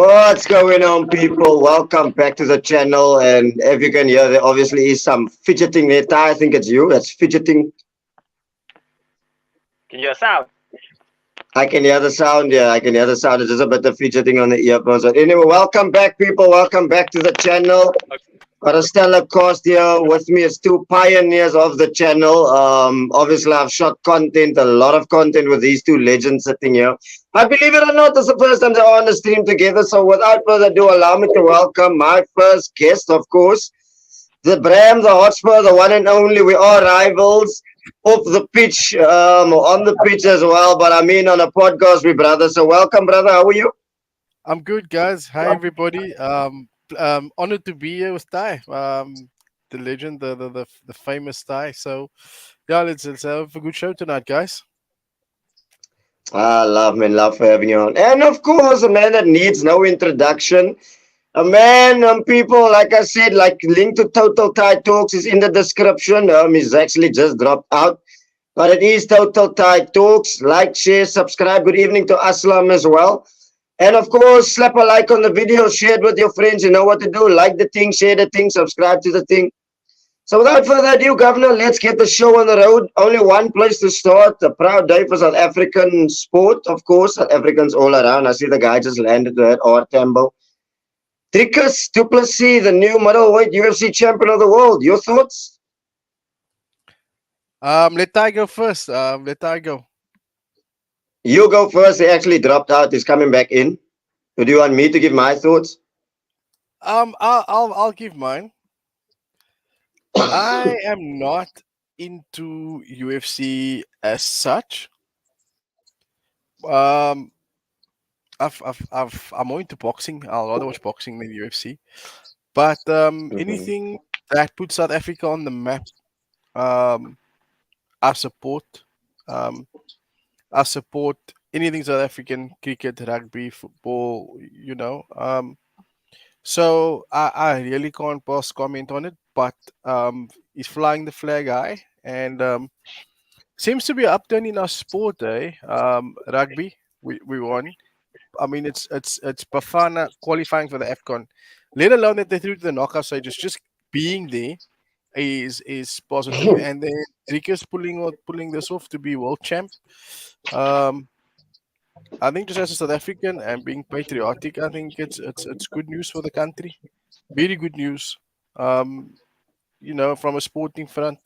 What's going on, people? Welcome back to the channel. And if you can hear, there obviously is some fidgeting there. Ty, I think it's you that's fidgeting. Can you hear sound? I can hear the sound. Yeah, I can hear the sound. It's just a bit of fidgeting on the earphones. But anyway, welcome back, people. Welcome back to the channel. Got a stellar cast here with me is two pioneers of the channel. Obviously, I've shot content, a lot of content with these two legends sitting here. But believe it or not, this is the first time they're on the stream together. So without further ado, allow me to welcome my first guest, of course, the Bram, the Hotspur, the one and only. We are rivals off the pitch, on the pitch as well. But I mean, on a podcast, we brother. So welcome, brother. How are you? I'm good, guys. Hi, everybody. Honored to be here with Ty, the legend, the famous Ty. So, yeah, let's have a good show tonight, guys. Ah, love, man. Love for having you on. And of course, a man that needs no introduction. A man, people, like I said, like link to Total Tie Talks is in the description. He's actually just dropped out. But it is Total Tie Talks. Like, share, subscribe. Good evening to Aslam as well. And of course, slap a like on the video, share it with your friends. You know what to do. Like the thing, share the thing, subscribe to the thing. So without further ado, Governor, let's get the show on the road. Only one place to start. A proud day for South African sport, of course. South Africans all around. I see the guy just landed at our Tambo. Dricus Duplessis, the new middleweight UFC champion of the world. Your thoughts? Let Ty go first. Let Ty go. You go first. He actually dropped out. He's coming back in. Do you want me to give my thoughts? I'll give mine. I am not into UFC as such. Um, I'm more into boxing. I'll rather watch boxing than UFC. But anything that puts South Africa on the map, um, I support. Um, I support anything South African: cricket, rugby, football. So I really can't pass comment on it. But he's flying the flag high, and seems to be an upturn in our sport. Rugby, we won. I mean, it's Bafana qualifying for the Afcon, let alone that they threw to the knockout stages. Just being there is positive, and then Dricus pulling this off to be world champ. Um, I think just as a South African and being patriotic, I think it's good news for the country. Very good news. Um, from a sporting front,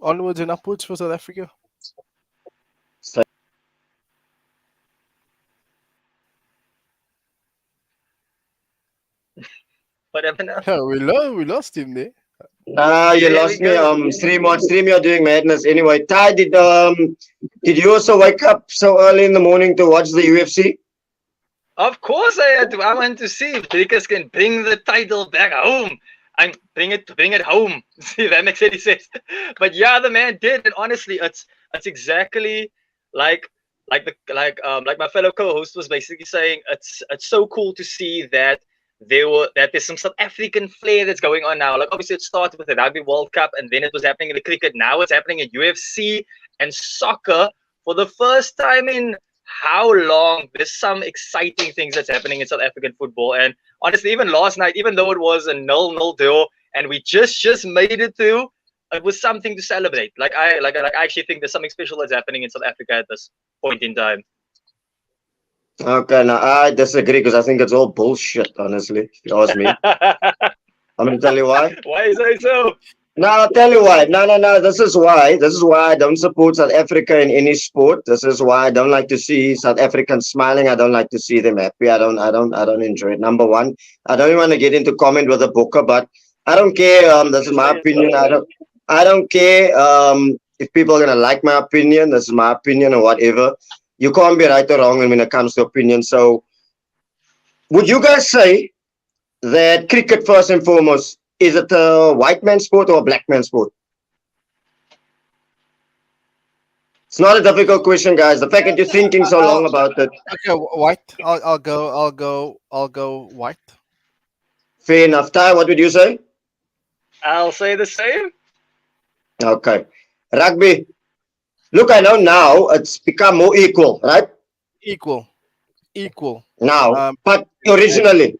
onwards and upwards for South Africa. Whatever now. We lost him there. You There we lost me. go. Stream, you're doing madness. Anyway, Ty, did you also wake up so early in the morning to watch the UFC? Of course I had to. I want to see if Dricus can bring the title back home. And bring it home. See if that makes any sense. But yeah, the man did, and honestly, it's exactly like my fellow co-host was basically saying. It's so cool to see that there's some South African flair that's going on now. Like obviously it started with the Rugby World Cup, and then it was happening in the cricket. Now it's happening in UFC and soccer for the first time in how long. There's some exciting things that's happening in South African football. And honestly, even last night, even though it was a 0-0 draw and we just made it through, it was something to celebrate. I actually think there's something special that's happening in South Africa at this point in time. Okay, now I disagree because I think it's all bullshit, honestly, if you ask me. I'm going to tell you why. Why is that so? No, I'll tell you why. No. This is why. This is why I don't support South Africa in any sport. This is why I don't like to see South Africans smiling. I don't like to see them happy. I don't enjoy it. Number one, I don't even want to get into comment with a booker, but I don't care. This is my opinion. I don't care if people are gonna like my opinion. This is my opinion or whatever. You can't be right or wrong when it comes to opinion. So, would you guys say that cricket first and foremost? Is it a white man's sport or a black man's sport? It's not a difficult question, guys. The fact that you're thinking so long about it. Okay, white. I'll go white. Fair enough. Ty, what would you say? I'll say the same. Okay. Rugby. Look, I know now it's become more equal, right? Equal. equal. now, Um, but and originally,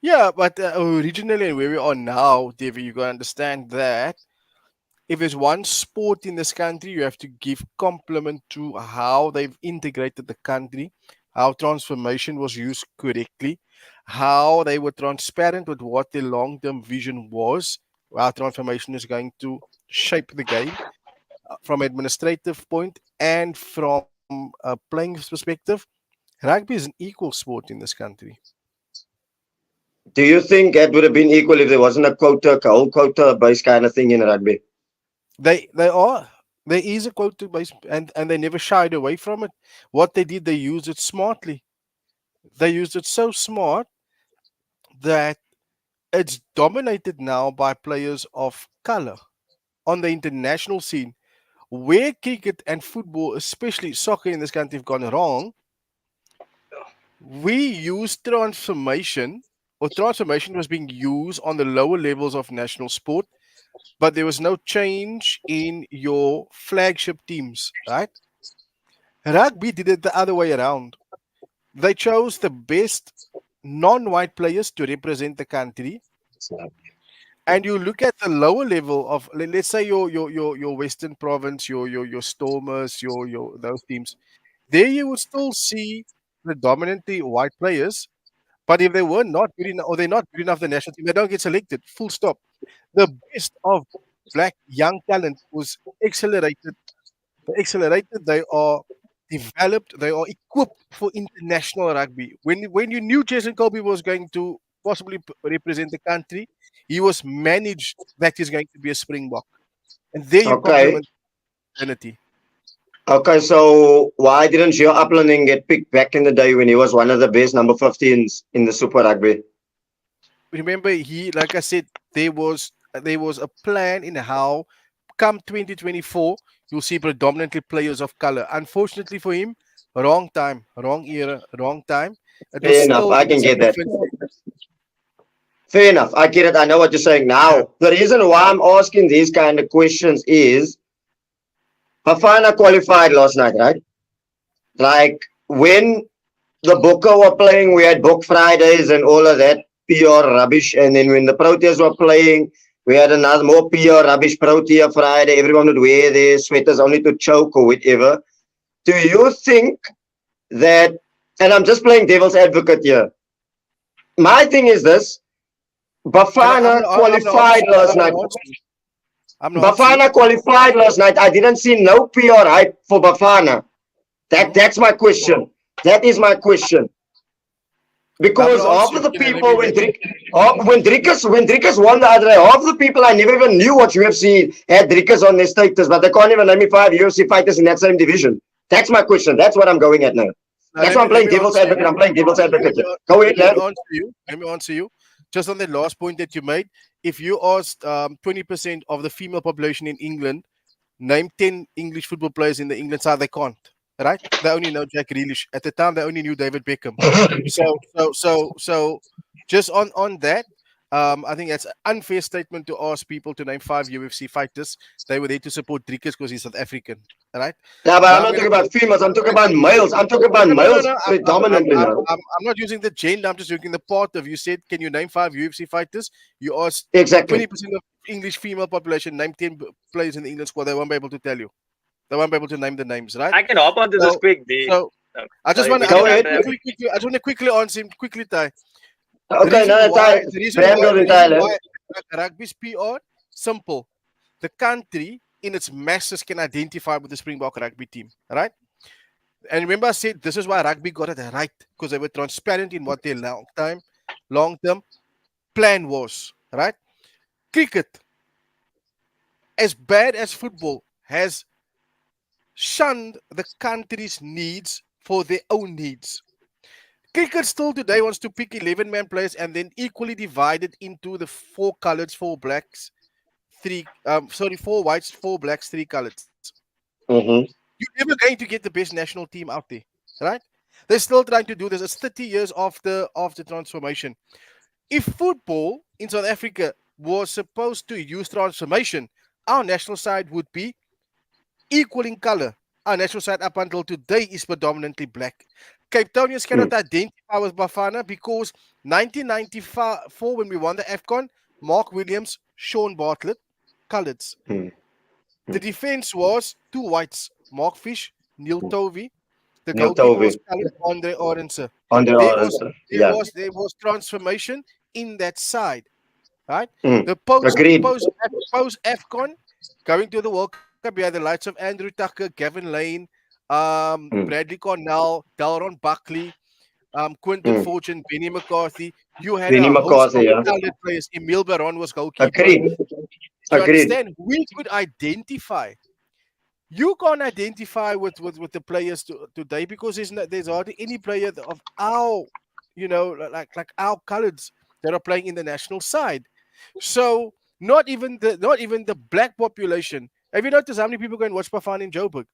yeah, but originally and where we are now, David, you gotta understand that if there's one sport in this country, you have to give compliment to how they've integrated the country, how transformation was used correctly, how they were transparent with what their long-term vision was, how transformation is going to shape the game from administrative point and from a playing perspective. Rugby is an equal sport in this country. do you think that would have been equal if there wasn't a whole quota-based kind of thing in rugby? They are. There is a quota base, and they never shied away from it. What they did, they used it smartly. They used it so smart that it's dominated now by players of color on the international scene. Where cricket and football, especially soccer in this country, have gone wrong, we use transformation, or transformation was being used on the lower levels of national sport, but there was no change in your flagship teams, right? Rugby did it the other way around. They chose the best non-white players to represent the country, and you look at the lower level of let's say your Western Province, your Stormers, your those teams. There you would still see predominantly white players, but if they were not good enough or they're not good enough, the national team, they don't get selected. Full stop. The best of black young talent was accelerated. They accelerated. They are developed. They are equipped for international rugby. When you knew Jason Colby was going to possibly represent the country, he was managed that he's going to be a Springbok, and there you Okay. compliment identity. Okay, so why didn't Gio Uplanding get picked back in the day when he was one of the best number 15s in the Super Rugby? Remember, he like I said, there was a plan in how come 2024 you'll see predominantly players of color. Unfortunately for him, wrong time, wrong era, wrong time. It was Fair enough, still I in can his get that. infancy. Fair enough, I get it. I know what you're saying. Yeah. Now, the reason why I'm asking these kind of questions is Hafana qualified last night, right? Like when the Bokke were playing, we had Book Fridays and all of that pure rubbish. And then when the Proteas were playing, we had another more pure rubbish Protea Friday. Everyone would wear their sweaters only to choke or whatever. Do you think that, and I'm just playing devil's advocate here. My thing is this And I'm Bafana gonna, I'm gonna qualified answer. last I'm night. gonna answer you. I'm gonna answer you. Bafana qualified last night. I didn't see no PR hype for Bafana. Mhm. That's my question. That is my question. I'm Because gonna half answer of you. the Okay, people when Dricus won the other day, half the people I never even knew what UFC had Dricus on their status, but they can't even name me 5 UFC fighters in that same division. That's my question. That's what I'm going at now. Now That's why I'm let playing me devil's answer advocate. you. I'm playing devil's advocate. Let me, Go ahead, let man. me answer you. Let me answer you. Just on the last point that you made, if you asked 20% of the female population in England, name 10 English football players in the England side, they can't. Right? They only know Jack Grealish. At the time, they only knew David Beckham. So, just on that, I think that's an unfair statement to ask people to name 5 UFC fighters. They were there to support Dricus because he's South African. Right? Yeah, but Now I'm I'm not going talking to about females. I'm talking about I'm males. I'm talking about no, no, no, males no. predominantly now. I'm not using the gender. I'm just using the part of you said, can you name 5 UFC fighters? You asked Exactly. 20% of English female population, name 10 players in the England squad. They won't be able to tell you. They won't be able to name the names, right? I can hop onto this So, quick, D. so I just Sorry, want to, D. I Go just Can want ahead. to quickly, I just want to quickly answer him quickly, Ty. The Okay, reason no, why, it's Bram goes in the reason Thailand. why rugby's PR simple. The country in its masses can identify with the Springbok rugby team, right? And remember, I said this is why rugby got it right because they were transparent in what their long term plan was, right? Cricket, as bad as football, has shunned the country's needs for their own needs. Cricket still today wants to pick 11-man players and then equally divide it into the four colors, four blacks, four whites, four blacks, three colors. Mm-hmm. You're never going to get the best national team out there, right? They're still trying to do this. It's 30 years after transformation. If football in South Africa was supposed to use transformation, our national side would be equal in color. Our national side up until today is predominantly black. Cape Townians cannot identify with Bafana because 1994, when we won the Afcon, Mark Williams, Sean Bartlett, colours. The defense was two whites, Mark Fish, Neil Tovey. The Neil goalkeeper was Tovey. coloured Andre Orense. On the There orange. was Yeah. there was transformation in that side, right? Mm. The post Agreed. Afcon, going to the World Cup, you had the likes of Andrew Tucker, Gavin Lane, Bradley Cornell, Dalron Buckley, Quinton Fortune, Benny McCarthy. You had Benny a host of McCarthy, yeah. talented players. Emil Baron was goalkeeper. Agreed. You Agreed. understand? We could identify. You can't identify with the players today because there's hardly any player of our, like our colours that are playing in the national side. So not even the black population. Have you noticed how many people go and watch Bafana in Joburg?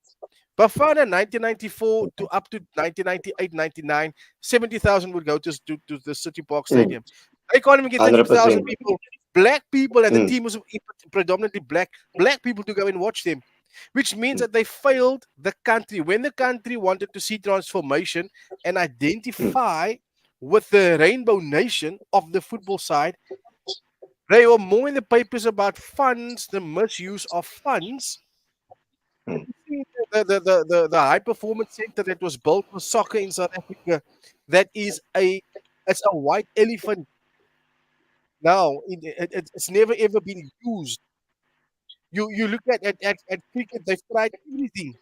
Bafana 1994 to up to 1998, 99, 70,000 would go to the City Park Stadium. They can't even get 30,000 100%. people, black people, and the team was predominantly black people to go and watch them, which means that they failed the country. When the country wanted to see transformation and identify with the rainbow nation of the football side, they were more in the papers about funds, the misuse of funds. The high performance center that was built for soccer in South Africa, it's a white elephant. Now it's never ever been used. You look at cricket, they've tried everything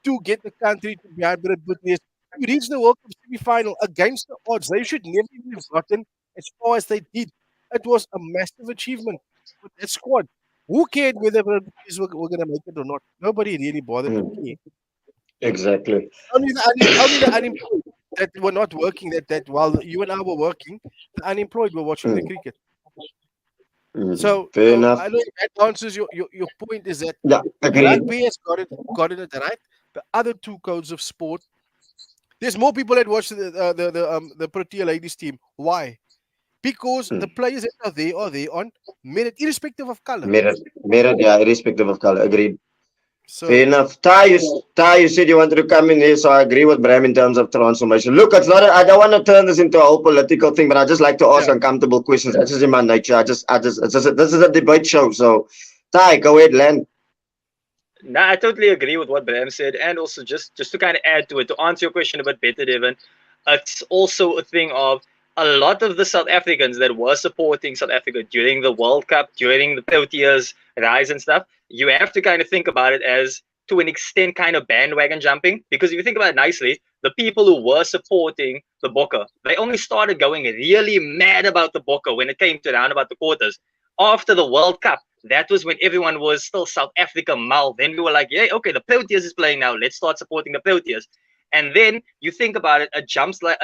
to get the country to be hybrid with this. You reach the World Cup semi-final against the odds. They should never even have gotten as far as they did. It was a massive achievement with that squad. Who cared whether we're going to make it or not? Nobody really bothered to care. Exactly. Only the unemployed that were not working, that while you and I were working, the unemployed were watching the cricket. So Fair enough. I know that answers your point. Is that Yeah, agreed. rugby has gotten it right. The other two codes of sport, there's more people that watch the Protea ladies team. Why? Because the players that are there on merit, irrespective of color. Merit, yeah, irrespective of color. Agreed. So Fair enough. Ty, you said you wanted to come in here, so I agree with Bram in terms of transformation. Look, it's not. I don't want to turn this into a whole political thing, but I just like to ask uncomfortable questions. That's just in my nature. This is a debate show. So, Ty, go ahead, land. No, I totally agree with what Bram said, and also just to kind of add to it, to answer your question a bit better, Devin, it's also a thing of a lot of the South Africans that were supporting South Africa during the World Cup, during the Proteas rise and stuff. You have to kind of think about it as, to an extent, kind of bandwagon jumping, because if you think about it nicely, the people who were supporting the Bokke, they only started going really mad about the Bokke when it came to around about the quarters. After the World Cup, that was when everyone was still South Africa mal. Then we were like, yeah, okay, the Proteas is playing now. Let's start supporting the Proteas. And then you think about it, it jumps like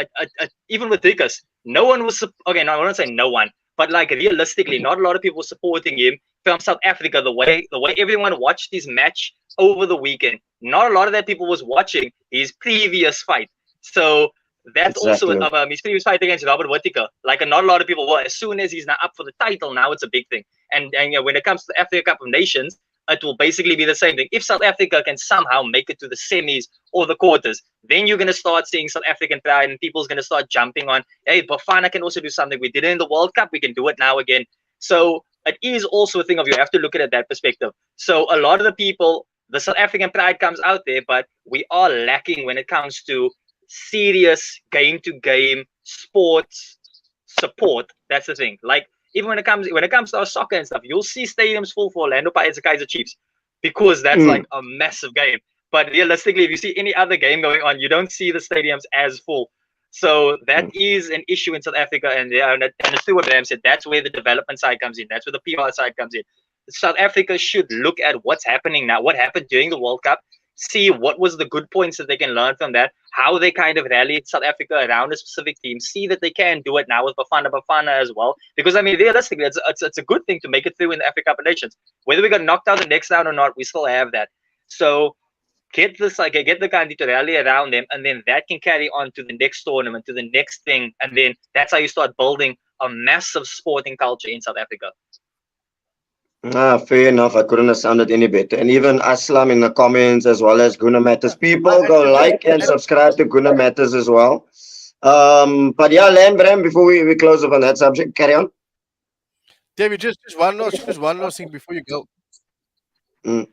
even with Dricus, no one was okay. No, I won't say no one, but like realistically, not a lot of people were supporting him from South Africa. The way everyone watched his match over the weekend, not a lot of that people was watching his previous fight. So that's also his previous fight against Robert Whittaker. Like not a lot of people were. As soon as he's now up for the title, now it's a big thing. And you know, when it comes to the Africa Cup of Nations, it will basically be the same thing. If South Africa can somehow make it to the semis or the quarters, then you're going to start seeing South African pride and people's going to start jumping on, hey, Bafana can also do something. We did it in the World Cup. We can do it now again. So it is also a thing of you have to look at it that perspective. So a lot of the people, the South African pride comes out there, but we are lacking when it comes to serious game-to-game sports support. That's the thing. Like, even when it comes to our soccer and stuff, you'll see stadiums full for Orlando Pirates and Kaizer Chiefs because that's like a massive game. But realistically, if you see any other game going on, you don't see the stadiums as full. So that is an issue in South Africa, and it's true what Bram said. That's where the development side comes in. That's where the PR side comes in. South Africa should look at what's happening now, what happened during the World Cup, see what was the good points that they can learn from that, how they kind of rallied South Africa around a specific team, see that they can do it now with Bafana as well. Because, I mean, realistically, it's a good thing to make it through in the Africa Cup of Nations. Whether we got knocked out the next round or not, we still have that. So get the country to rally around them, and then that can carry on to the next tournament, to the next thing, and then that's how you start building a massive sporting culture in South Africa. Fair enough. I couldn't have sounded any better. And even Aslam in the comments, as well as Guna Matters. People And go like and subscribe to Guna Matters as well. But yeah, Len Bram, before we close up on that subject, carry on. David, just one last thing before you go. Mm,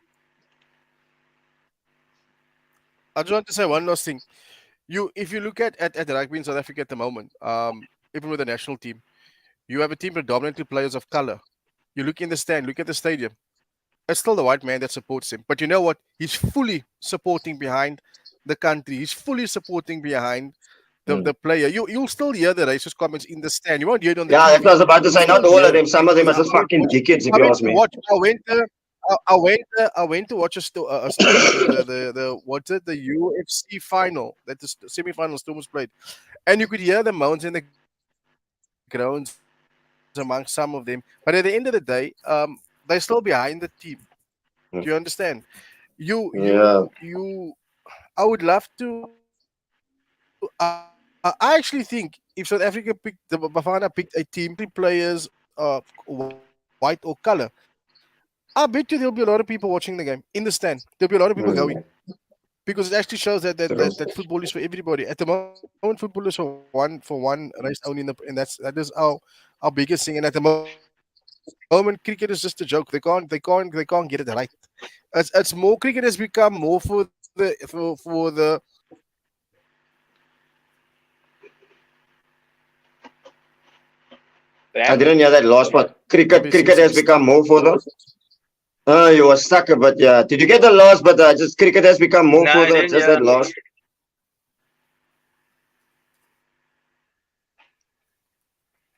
I just want to say one last thing. If you look at rugby in South Africa at the moment, even with the national team, you have a team predominantly players of color. You look in the stand, look at the stadium. It's still the white man that supports him. But you know what? He's fully supporting behind the country. He's fully supporting behind mm. the player. You'll still hear the racist comments in the stand. You won't hear it on the Yeah, that's what I TV. was about to You'll say. Not still all hear of it them. Some of them are because just fucking dickheads, if I you went ask to me. watch. I went to watch the what's it, the UFC final that the semi-final still was played, and you could hear the moans and the groans among some of them. But at the end of the day, they're still behind the team. Do you Mm. understand? Yeah. I would love to. I actually think if South Africa picked the Bafana picked a team players white or color, I bet you there'll be a lot of people watching the game in the stand. There'll be a lot of people going Mm. because it actually shows that football is for True. everybody. At the moment, football is for one race only, and that is our biggest thing. And at the moment, cricket is just a joke. They can't get it right. It's more cricket has become more for the I Bram? didn't hear that last part. Cricket has become more for the. You were stuck, but yeah. Did you get the last? But just cricket has become more No, for I the. didn't. Just Yeah. that last.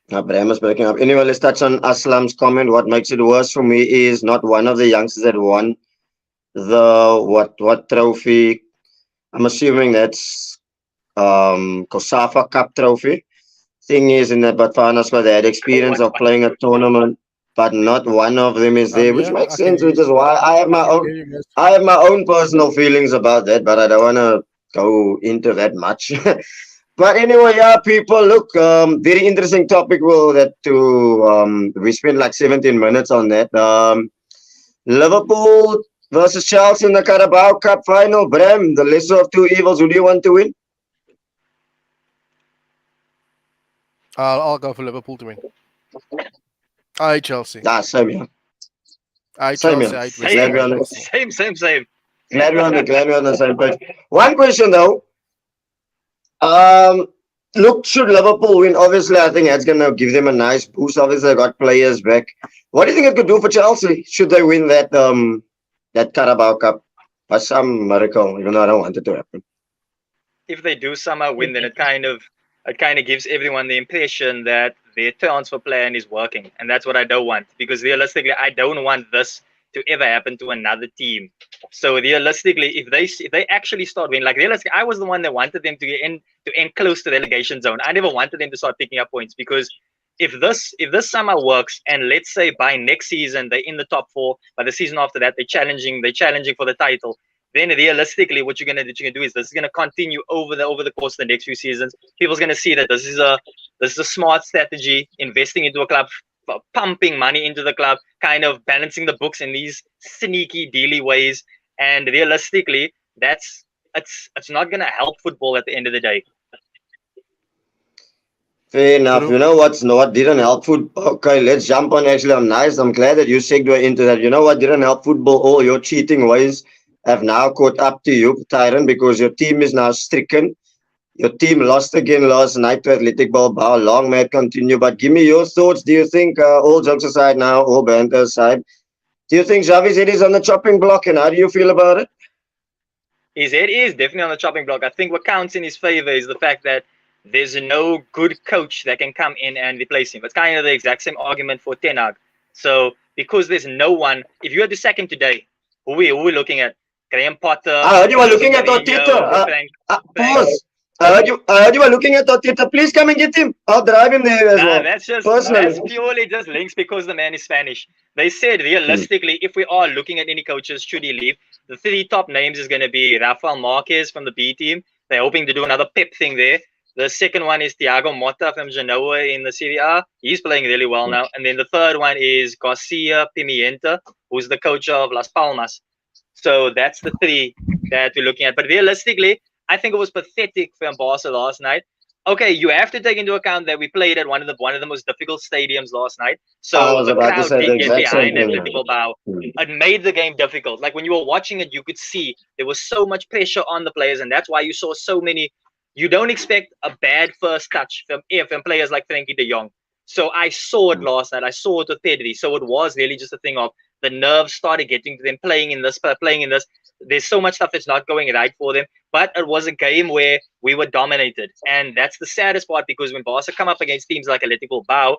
Brahma's breaking up. Anyway, let's touch on Aslam's comment. What makes it worse for me is not one of the youngsters that won the what trophy. I'm assuming that's Kosafa Cup trophy. Thing is, in the Bafana squad, they had experience of What? playing a tournament, but not one of them is there, which Yeah, makes I can sense. hear Which is why I can hear you guys. I have my own personal feelings about that, but I don't want to go into that much. But anyway, yeah, people, look, very interesting topic. Well, that to we spent like 17 minutes on that. Liverpool versus Chelsea in the Carabao Cup final. Bram, the lesser of two evils. Who do you want to win? I'll go for Liverpool to win. I hate Chelsea. Same here. I hate Same Chelsea. here. I hate West Glad Ham. we're I on hate the, Arsenal. Same. glad we're on the same page. One question though. Um, Look, should Liverpool win? Obviously, I think that's gonna give them a nice boost. Obviously, they got players back. What do you think it could do for Chelsea? Should they win that Carabao Cup by some miracle? Even though I don't want it to happen. If they do somehow win, then it kind of gives everyone the impression that their transfer plan is working, and that's what I don't want. Because realistically, I don't want this to ever happen to another team. So realistically, if they actually start winning, like realistically, I was the one that wanted them to get in to end close to the relegation zone. I never wanted them to start picking up points because if this somehow works, and let's say by next season they're in the top four, by the season after that they're challenging for the title, then realistically what you're gonna do is this is gonna continue over the course of the next few seasons. People's gonna see that this is a smart strategy, investing into a club, pumping money into the club, kind of balancing the books in these sneaky, dealy ways. And realistically, it's not gonna help football at the end of the day. Fair enough. True. You know what didn't help football? Okay, let's jump on. Actually, I'm nice. I'm glad that you segued into that. You know what didn't help football? All your cheating ways have now caught up to you, Tyron, because your team is now stricken. Your team lost again last night to Athletic Bilbao. Long may it continue. But give me your thoughts. Do you think, all jokes aside now, all banter aside, do you think Xavi's head is on the chopping block? And how do you feel about it? His head is definitely on the chopping block. I think what counts in his favor is the fact that there's no good coach that can come in and replace him. It's kind of the exact same argument for Ten Hag. So because there's no one, if you had to sack him today, who are we looking at? Graham Potter, I heard you were Jose looking at Mourinho, Otita. Frank. Pause. I heard you were looking at Otita. Please come and get him. I'll drive him there as Nah, well. that's Personally. purely just links because the man is Spanish. They said Hmm. realistically, if we are looking at any coaches, should he leave, the three top names is going to be Rafael Marquez from the B team. They're hoping to do another Pep thing there. The second one is Thiago Motta from Genoa in the Serie A. He's playing really well now. And then the third one is Garcia Pimienta, who's the coach of Las Palmas. So that's the three that we're looking at. But realistically, I think it was pathetic from Barca last night. Okay, you have to take into account that we played at one of the most difficult stadiums last night. I So was the about to crowd say the did get exact same behind thing. Atletico Bilbao. It made the game difficult. Like when you were watching it, you could see there was so much pressure on the players, and that's why you saw so many. You don't expect a bad first touch from players like Frankie de Jong. So I saw it last night. I saw it with Pedri. So it was really just a thing of the nerves started getting to them playing in this, playing in this. There's so much stuff that's not going right for them. But it was a game where we were dominated. And that's the saddest part, because when Barca come up against teams like Atletico Bilbao,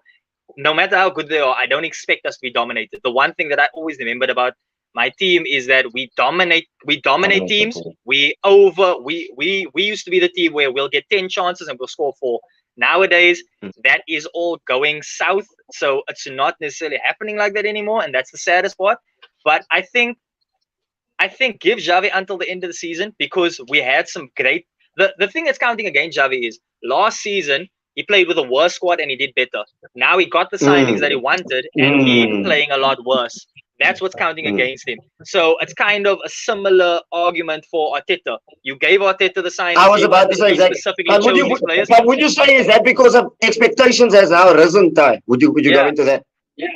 no matter how good they are, I don't expect us to be dominated. The one thing that I always remembered about my team is that we dominate teams. We used to be the team where we'll get 10 chances and we'll score 4. Nowadays, that is all going south. So it's not necessarily happening like that anymore, and that's the saddest part. But I think give Xavi until the end of the season, because we had some great. The thing that's counting against Xavi is last season he played with a worse squad and he did better. Now he got the signings that he wanted and he's playing a lot worse. That's what's counting against him. So it's kind of a similar argument for Arteta. You gave Arteta the signings. I was about to say exactly. Specifically chose these players. But would you say is that because of expectations has now risen, Ty? Would you go into that? Yeah,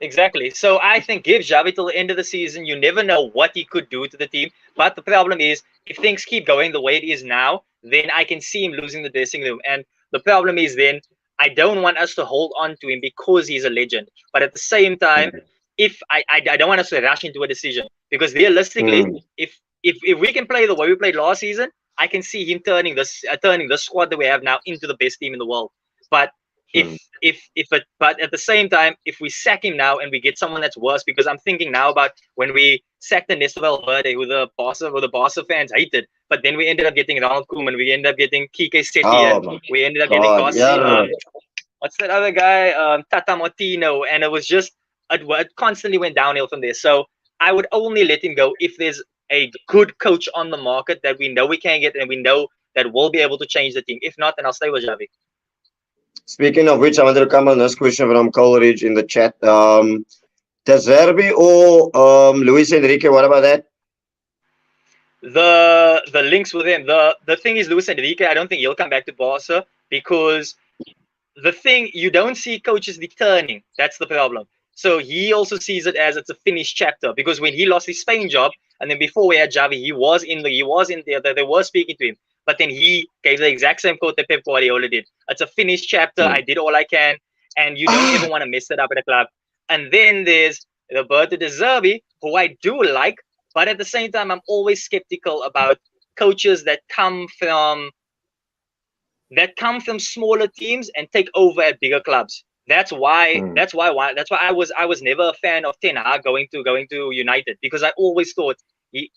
exactly. So I think give Xavi till the end of the season. You never know what he could do to the team. But the problem is, if things keep going the way it is now, then I can see him losing the dressing room. And the problem is then I don't want us to hold on to him because he's a legend. But at the same time, if I don't want us to rush into a decision, because realistically, if we can play the way we played last season, I can see him turning the squad that we have now into the best team in the world. But but at the same time, if we sack him now and we get someone that's worse, because I'm thinking now about when we sacked Ernesto Valverde, who the Barca fans hated, but then we ended up getting Ronald Koeman, we ended up getting Kike Setien, and we ended up getting Garcia. What's that other guy? Tata Martino, and it was just it constantly went downhill from there. So I would only let him go if there's a good coach on the market that we know we can get and we know that will be able to change the team. If not, then I'll stay with Xavi. Speaking of which, I wanted to come on this question from Coleridge in the chat. De Zerbi or Luis Enrique, what about that? The links with him. The thing is, Luis Enrique, I don't think he'll come back to Barca, because the thing, you don't see coaches returning. That's the problem. So he also sees it as it's a finished chapter, because when he lost his Spain job, and then before we had Xavi, he was in there. They were speaking to him, but then he gave the exact same quote that Pep Guardiola did. It's a finished chapter. I did all I can, and you don't even want to mess it up at a club. And then there's Roberto De Zerbi, who I do like, but at the same time, I'm always skeptical about coaches that come from smaller teams and take over at bigger clubs. That's why I was never a fan of Ten Hag going to United, because I always thought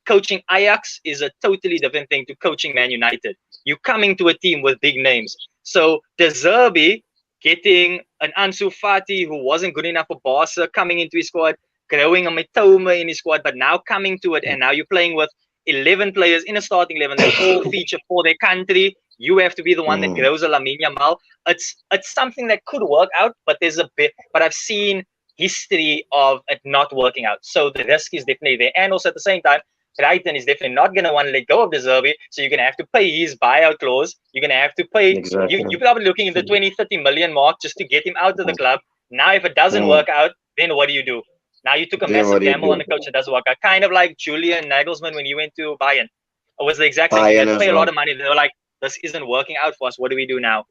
coaching Ajax is a totally different thing to coaching Man United. You're coming to a team with big names. So De Zerbi getting an Ansu Fati who wasn't good enough for Barca, coming into his squad, growing a Mitoma in his squad, but now coming to it, and now you're playing with 11 players in a starting 11 that all feature for their country. You have to be the one that grows a Lamine Yamal. It's something that could work out, but there's a bit. But I've seen history of it not working out, so the risk is definitely there. And also at the same time, Brighton is definitely not going to want to let go of De Zerbi, so you're going to have to pay his buyout clause. You're going to have to pay. Exactly. You're probably looking at the 20-30 million mark just to get him out of the club. Now, if it doesn't work out, then what do? Now you took a massive gamble on the coach that doesn't work out. Kind of like Julian Nagelsmann when he went to Bayern. It was the exact same thing. They had to pay a lot of money. They were like, this isn't working out for us. What do we do now?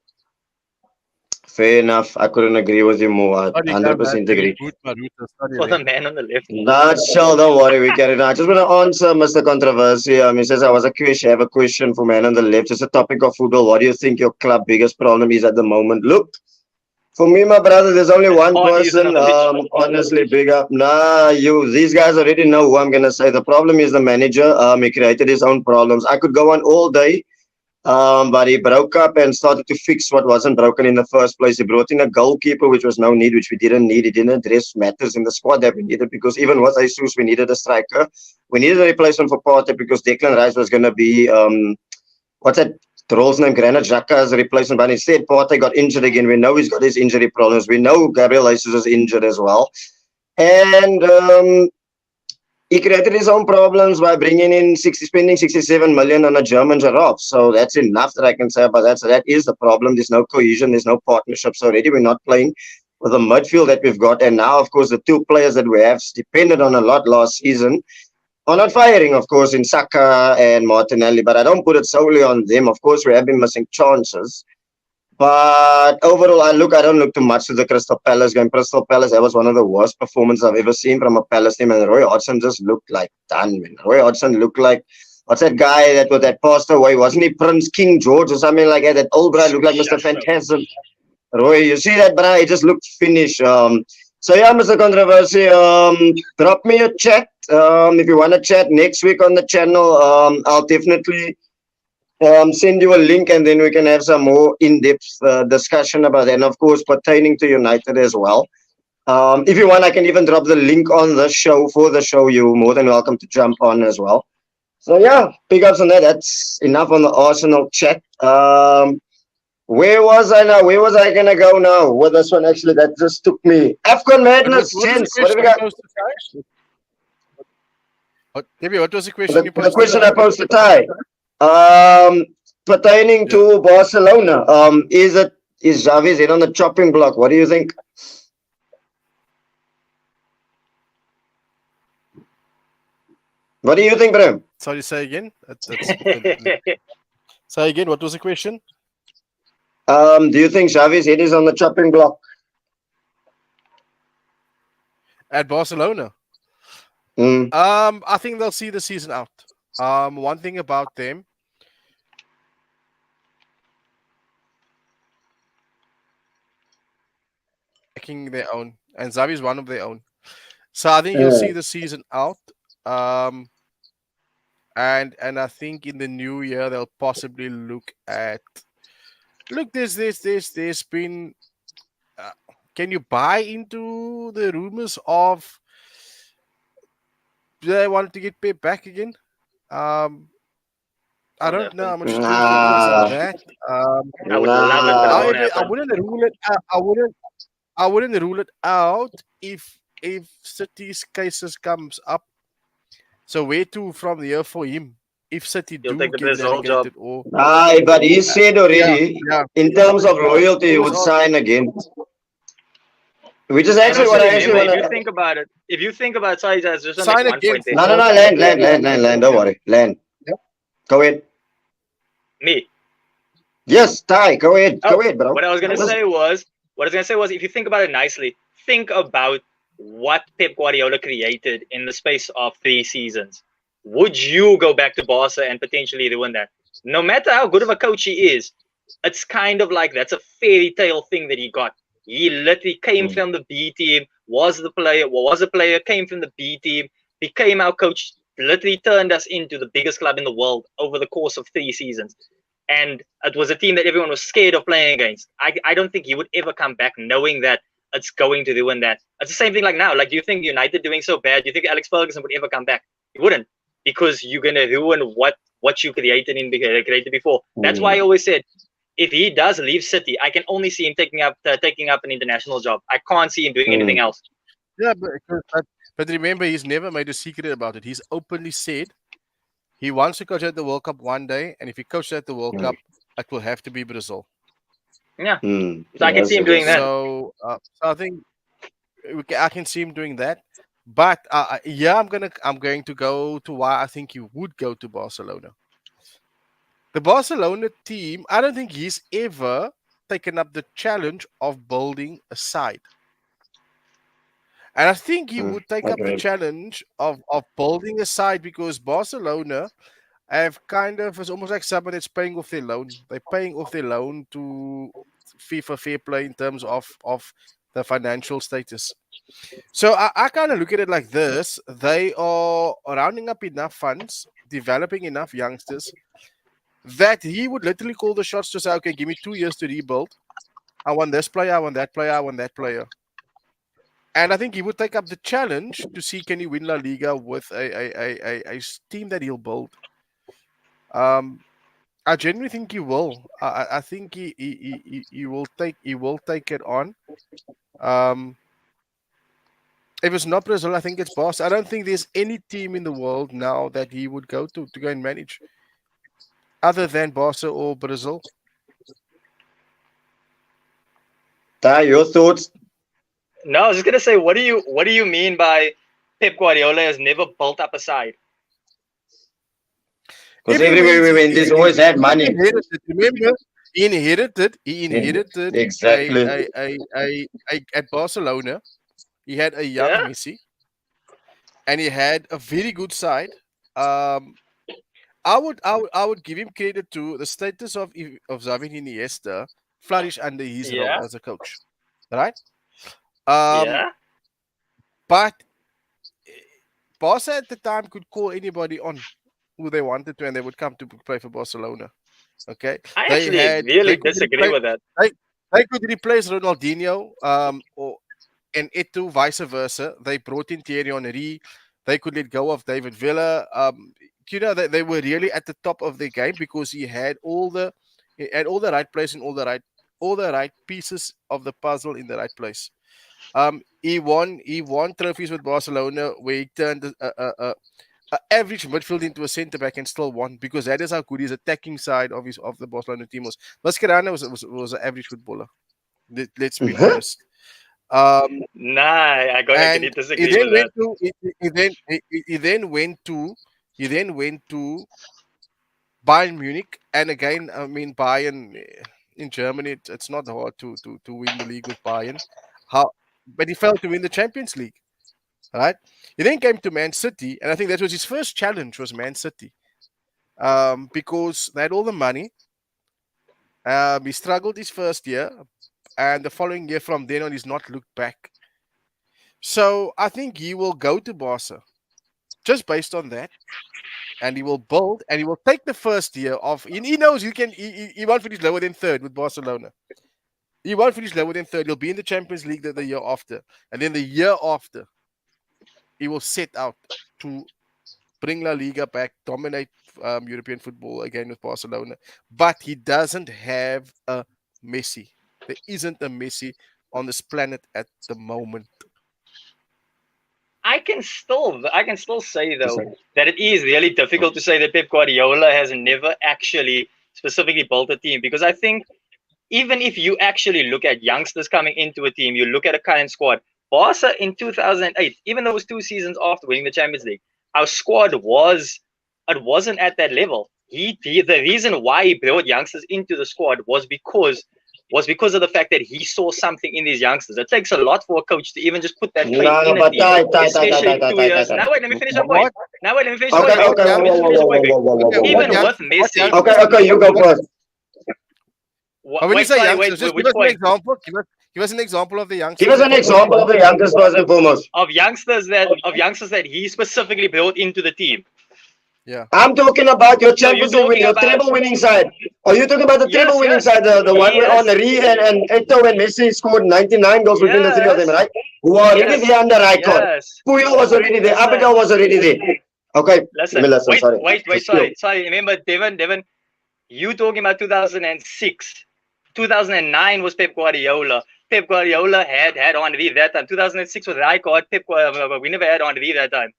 Fair enough. I couldn't agree with you more. I 100% agree. For the man on the left. That's chill. Don't worry. We get it. I just want to answer Mr. Controversy. He says, I have a question for man on the left. It's a topic of football. What do you think your club biggest problem is at the moment? Look, for me, my brother, there's only one person. Honestly, big up. These guys already know who I'm going to say. The problem is the manager. He created his own problems. I could go on all day. But he broke up and started to fix what wasn't broken in the first place. He brought in a goalkeeper, which was no need, which we didn't need. He didn't address matters in the squad that we needed, because even with Jesus, we needed a striker. We needed a replacement for Partey because Declan Rice was going to be, the role's name, Granit Xhaka as a replacement, but instead Partey got injured again. We know he's got his injury problems. We know Gabriel Jesus is injured as well. And he created his own problems by spending 67 million on a German giraffe. So that's enough that I can say about that. So that is the problem. There's no cohesion, there's no partnerships already. We're not playing with the midfield that we've got. And now, of course, the two players that we have depended on a lot last season are not firing, of course, in Saka and Martinelli. But I don't put it solely on them. Of course, we have been missing chances. But overall, I don't look too much to the Crystal Palace game. Crystal Palace, that was one of the worst performances I've ever seen from a Palace team. And Roy Hodgson just looked like done, man. Roy Hodgson looked like, what's that guy that passed away? Wasn't he Prince King George or something like that? That old guy looked like Mr. Phantasm. Roy, you see that, but he just looked finished. So yeah, Mr. Controversy, drop me a chat. If you want to chat next week on the channel, I'll definitely send you a link, and then we can have some more in-depth discussion about that, and of course pertaining to United as well. If you want, I can even drop the link on the show. For the show, you're more than welcome to jump on as well. So yeah, big ups on that. That's enough on the Arsenal chat. Where was I now? Where was I gonna go now with this one? Actually, that just took me. Afcon madness, gents. What do we got? What was the question you posted? The question I posed to Ty. Pertaining to Barcelona, is Xavi's head on the chopping block? What do you think? What do you think, Bram? Sorry, say again. Say again. What was the question? Do you think Xavi's head is on the chopping block at Barcelona? I think they'll see the season out. One thing about them, making their own, and Xavi is one of their own. So I think you'll see the season out. And I think in the new year they'll possibly look at. Look, there's been. Can you buy into the rumors of they wanted to get paid back again? I don't know how much truth there is in that. I would love it, but it won't happen. I wouldn't rule it out if City's cases comes up. So where to from here for him? If City do take the get Brazil job. delegated or but he said already in terms of loyalty he would sign again. Which is actually what I actually want to. If you think about it, just sign one again. point there. No, land. Don't worry, land. Go ahead. Me. Yes, Ty. Go ahead, bro. What I was gonna say was, if you think about it nicely, think about what Pep Guardiola created in the space of 3 seasons. Would you go back to Barca and potentially ruin that? No matter how good of a coach he is, it's kind of like that's a fairy tale thing that he got. He literally came from the B team, was a player, came from the B team, became our coach, literally turned us into the biggest club in the world over the course of 3 seasons. And it was a team that everyone was scared of playing against. I don't think he would ever come back knowing that it's going to ruin that. It's the same thing like now. Like, do you think United doing so bad? Do you think Alex Ferguson would ever come back? He wouldn't, because you're going to ruin what you created before. That's why I always said, if he does leave City, I can only see him taking up an international job. I can't see him doing anything else. Yeah, but remember, he's never made a secret about it. He's openly said he wants to coach at the World Cup one day, and if he coaches at the World Cup, it will have to be Brazil. Yeah, so I can see him doing that. So I think I can see him doing that. But I'm going to go to why I think he would go to Barcelona. The Barcelona team, I don't think he's ever taken up the challenge of building a side. And I think he would take up the challenge of building a side, because Barcelona have it's almost like someone that's paying off their loan. They're paying off their loan to FIFA Fair Play in terms of the financial status. So I kind of look at it like this. They are rounding up enough funds, developing enough youngsters, that he would literally call the shots to say, okay, give me 2 years to rebuild. I want this player, I want that player, I want that player. And I think he would take up the challenge to see can he win La Liga with a team that he'll build. I genuinely think he will. I think he will take it on. Um, if it's not Brazil, I think it's Barca. I don't think there's any team in the world now that he would go to go and manage, other than Barca or Brazil. Ty, your thoughts? No, I was just gonna say, what do you mean by Pep Guardiola has never built up a side? Because If he everywhere wins, we went, he's always had money. remember, he inherited Exactly. at Barcelona. He had a young Yeah, Messi, and he had a very good side. Um, I would give him credit to the status of Xavi and Iniesta flourish under his role yeah, as a coach, right? Um, yeah. but Barca at the time could call anybody on who they wanted to, and they would come to play for Barcelona. Okay, I they actually had really they could disagree replace with that. they, they could replace Ronaldinho, or and Eto'o, vice versa. They brought in Thierry Henry. They could let go of David Villa. They were really at the top of their game because he had all the right place and all the right pieces of the puzzle in the right place. He won trophies with Barcelona where he turned a average midfield into a centre back and still won because that is how good his attacking side of the Barcelona team was. Mascherano was an average footballer. Let's be honest. Um, Nah, I gotta and he disagree then with went that. to he then went to Bayern Munich, and again, I mean Bayern in Germany, it's not hard to win the league with Bayern. How, but he failed to win the Champions League, right? He then came to Man City, and I think that was his first challenge was Man City, because they had all the money. He struggled his first year, and the following year from then on, he's not looked back. So I think he will go to Barca just based on that, and he will build, and he will take the first year off. He knows he won't finish lower than third with Barcelona. He won't finish lower than third. He'll be in the Champions League the year after, and then the year after, he will set out to bring La Liga back, dominate European football again with Barcelona. But he doesn't have a Messi. There isn't a Messi on this planet at the moment. I can still say though that it is really difficult to say that Pep Guardiola has never actually specifically built a team because I think even if you actually look at youngsters coming into a team, you look at a current squad. Barca in 2008, even though it was 2 seasons after winning the Champions League, our squad wasn't at that level. The reason why he brought youngsters into the squad was because of the fact that he saw something in these youngsters. It takes a lot for a coach to even just put that faith No, in a but team, especially two years. Ty. Now wait, let me finish my point. What? Now wait, let me finish my Okay, point, Vic. okay, Let me just finish the point, Vic. What Even with youngsters? Messi, okay, you go first. But when you wait, say sorry, youngsters, wait, just give which us an point? example. Give us an example of the Give youngsters us that an you brought example in. of the youngest first and foremost. Of youngsters that he specifically brought into the team. Yeah. I'm talking about your So you're Champions League talking winning, your about treble winning side. Are you talking about the treble yes, winning yes, side, the one where yes, Henry and Eto'o and Messi scored 99 goals between the three of them, yes, right? Who are already yes, there under Icon. yes. Puyol was already there. Listen, Abidal was already there. Okay, let me listen. listen, Wait, sorry. wait, wait. Just chill. Sorry. Remember, Devon. You talking about 2006? 2009 was Pep Guardiola. Pep Guardiola had Henry that time. 2006 was Rijkaard. We never had Henry that time.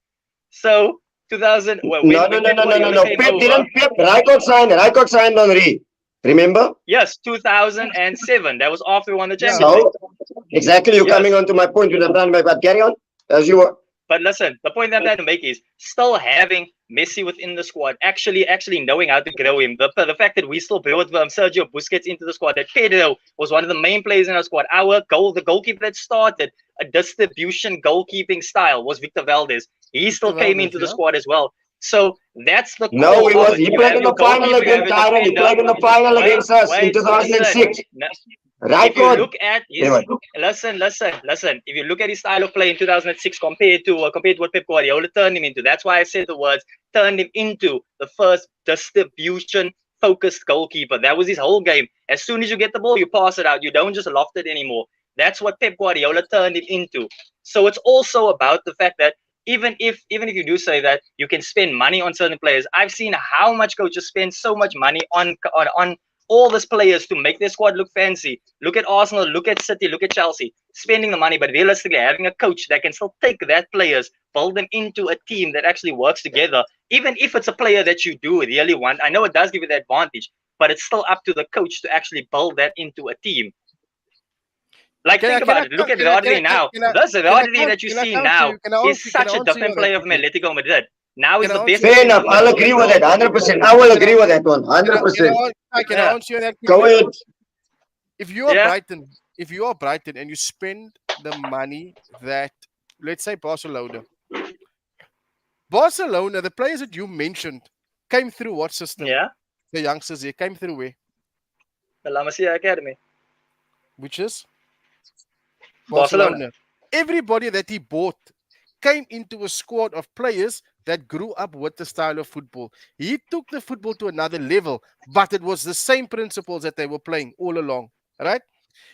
So 2000 No, when no, no, Pep no, no, no, Guardiola no. came Pep over. didn't. Pep. Rijkaard signed Henry. Remember? Yes, 2007. That was after we won the Yeah. Champions League. So, exactly, you're coming Yes. on to my point with the plan, but carry on. As you were. But listen, the point that I'm trying to make is still having Messi within the squad, actually knowing how to grow him. The fact that we still brought Sergio Busquets into the squad, that Pedro was one of the main players in our squad. The goalkeeper that started a distribution goalkeeping style was Victor Valdez. He still Victor came Valdez, into the yeah. squad as well. So that's the No, core of it. he You played have in your the final goalkeeper, you have against your Tyron. He defender. played in the final Wait, against us in wait, listen. 2006. If you Rijkaard. look at his Anyway. listen. If you look at his style of play in 2006 compared to what Pep Guardiola turned him into, that's why I said the words turned him into the first distribution focused goalkeeper. That was his whole game. As soon as you get the ball, you pass it out. You don't just loft it anymore. That's what Pep Guardiola turned him into. So it's also about the fact that even if you do say that you can spend money on certain players, I've seen how much coaches spend so much money on all these players to make their squad look fancy. Look at Arsenal, look at City, look at Chelsea, spending the money, but realistically having a coach that can still take that players, build them into a team that actually works together, even if it's a player that you do really want. I know it does give you the advantage, but it's still up to the coach to actually build that into a team. Like, think about it. Look at Rodri now. This Rodri that you see now is such a different player from Atletico Madrid. Now he's the best. Fair enough. I'll agree with that. 100%. I will agree with that one. 100%. Can I answer you on that? Go ahead. If you are Brighton and you spend the money that, let's say, Barcelona, the players that you mentioned came through what system? Yeah. The youngsters here came through where? The La Masia Academy. Which is? Barcelona. Everybody that he bought came into a squad of players that grew up with the style of football. He took the football to another level, but it was the same principles that they were playing all along, right?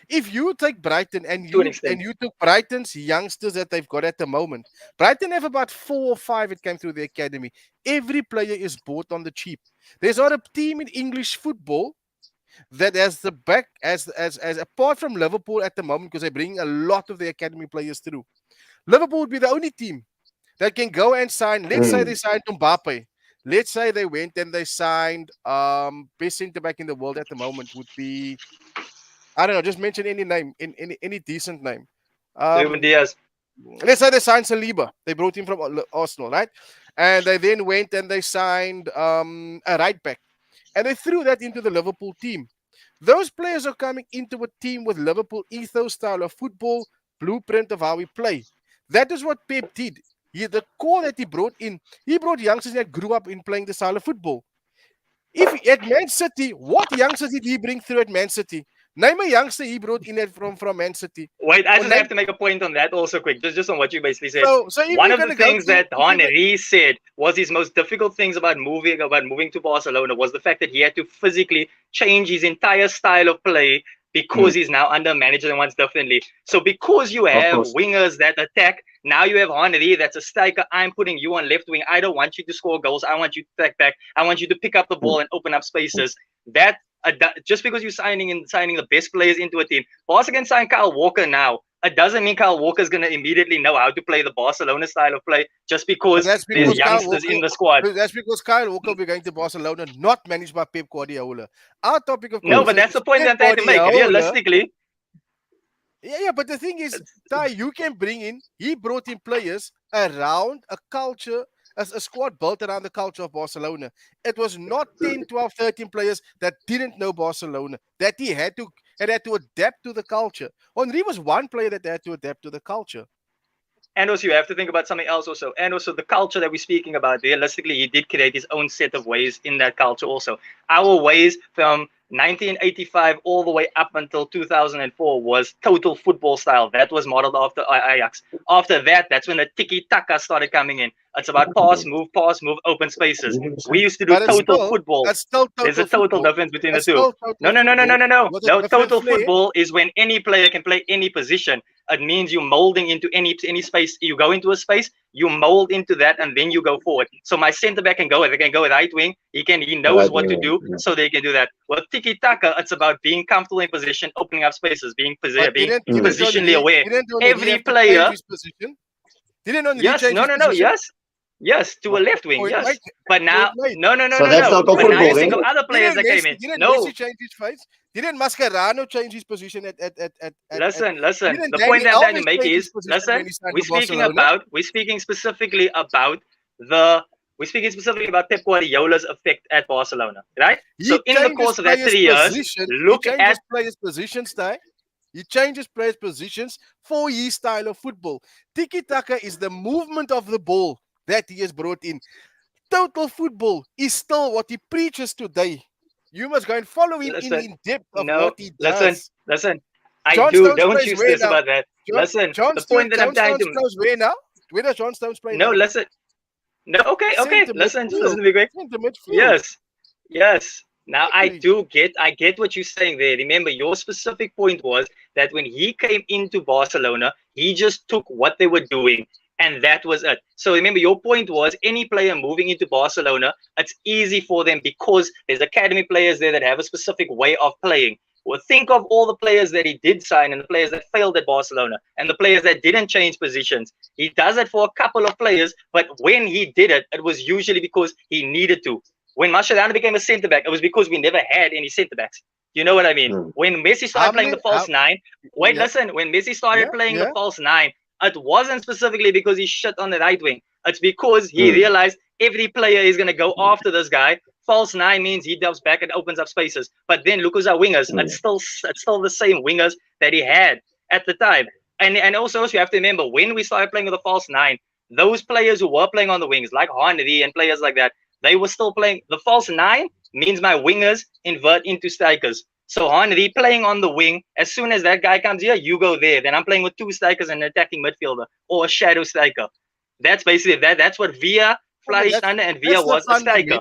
If you take Brighton and you took Brighton's youngsters that they've got at the moment, Brighton have about 4 or 5 that came through the academy. Every player is bought on the cheap. There's not a team in English football that has the back as apart from Liverpool at the moment, because they're bringing a lot of the academy players through. Liverpool would be the only team that can go and sign. Let's say they signed Mbappe. Let's say they went and they signed best centre back in the world at the moment would be, I don't know, just mention any name, in any decent name. Ruben Diaz. Let's say they signed Saliba. They brought him from Arsenal, right? And they then went and they signed a right back. And they threw that into the Liverpool team. Those players are coming into a team with Liverpool ethos, style of football, blueprint of how we play. That is what Pep did. The core that he brought in, he brought youngsters that grew up in playing the style of football. If at Man City, what youngsters did he bring through at Man City? Name a youngster he brought in from Man City. Wait, I just have to make a point on that also quick, just on what you basically said. So one of the things that Henry said was his most difficult things about moving to Barcelona was the fact that he had to physically change his entire style of play because he's now under manager and wants differently. So because you have wingers that attack, now you have Henry that's a striker. I'm putting you on left wing. I don't want you to score goals. I want you to attack back. I want you to pick up the ball and open up spaces. That just because you're signing the best players into a team, Barca can sign Kyle Walker now. It doesn't mean Kyle Walker is going to immediately know how to play the Barcelona style of play just because there's youngsters in the squad. That's because Kyle Walker will be going to Barcelona, not managed by Pep Guardiola. Our topic of no, but that's the point that I had to make. Realistically, yeah, but the thing is, Ty, you can bring in. He brought in players around a culture. As a squad built around the culture of Barcelona. It was not 10, 12, 13 players that didn't know Barcelona, that he had to adapt to the culture. Henry was one player that had to adapt to the culture. And also you have to think about something else also. And also the culture that we're speaking about, realistically, he did create his own set of ways in that culture also. Our ways from 1985 all the way up until 2004 was total football style. That was modeled after Ajax. After that, that's when the tiki-taka started coming in. It's about pass, move, open spaces. We used to do total football. There's a total difference between the two. No. No, total football is when any player can play any position. It means you're molding into any space. You go into a space, you mold into that, and then you go forward. So my centre back can go right wing. He knows what to do, so they can do that. With tiki taka, it's about being comfortable in position, opening up spaces, being positionally aware. Every player. Yes, to a left wing, yes. But now, no. So that's not But now you think of football, other players that came in. No. Messi change his face? Didn't Mascherano change his position at Listen. The point that I'm trying to make is, listen, we're speaking specifically about Pep Guardiola's effect at Barcelona, right? So in the course of that 3 years, look at players' positions, Ty. He changes players' positions for his style of football. Tiki-taka is the movement of the ball that he has brought in. Total football is still what he preaches today. You must go and follow him in depth of what he does. Listen. Don't you stress about that. Listen, the point that I'm trying to make. Where now? Where does John Stones play now? No, listen. No, okay. Listen to me quick. Yes. Now I get what you're saying there. Remember, your specific point was that when he came into Barcelona, he just took what they were doing And that was it. So remember, your point was any player moving into Barcelona, it's easy for them because there's academy players there that have a specific way of playing. Well, think of all the players that he did sign and the players that failed at Barcelona and the players that didn't change positions. He does it for a couple of players, but when he did it, it was usually because he needed to. When Mascherano became a centre back, it was because we never had any centre backs. You know what I mean? When Messi started playing the false nine, listen, when Messi started playing the false nine, it wasn't specifically because he shit on the right wing. It's because he realized every player is going to go after this guy. False nine means he delves back and opens up spaces. But then look who's our wingers. It's still the same wingers that he had at the time. And also you have to remember, when we started playing with a false nine, those players who were playing on the wings, like Henry and players like that, they were still playing. The false nine means my wingers invert into strikers. So Henry playing on the wing, as soon as that guy comes here, you go there. Then I'm playing with two strikers and an attacking midfielder or a shadow striker. That's basically that. That's what Villa flourished under, and Villa was a striker.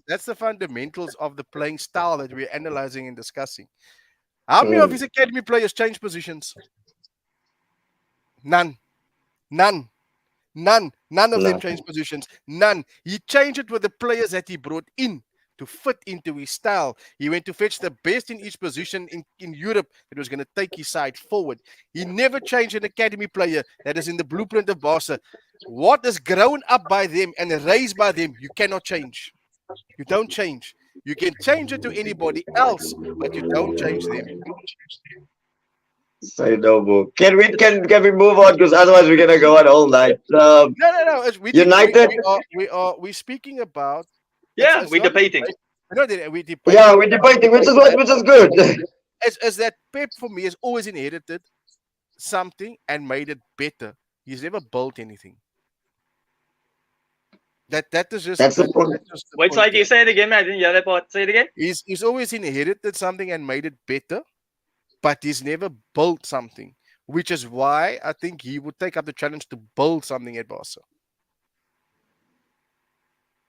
That's the fundamentals of the playing style that we're analyzing and discussing. How many of his academy players change positions? None of them changed positions. None. He changed it with the players that he brought in to fit into his style. He went to fetch the best in each position in Europe that was going to take his side forward. He never changed an academy player that is in the blueprint of Barca. What is grown up by them and raised by them, you cannot change. You don't change. You can change it to anybody else, but you don't change them. Say no more. Can we move on? Because otherwise we're gonna go on all night. No. United. We're speaking about. Yeah, we're debating. We're debating. Yeah, we're debating, which is good. As that Pep for me has always inherited something and made it better. He's never built anything. That's the point. Wait, so you say it again, man. I didn't hear that part. Say it again. He's always inherited something and made it better, but he's never built something, which is why I think he would take up the challenge to build something at Barca.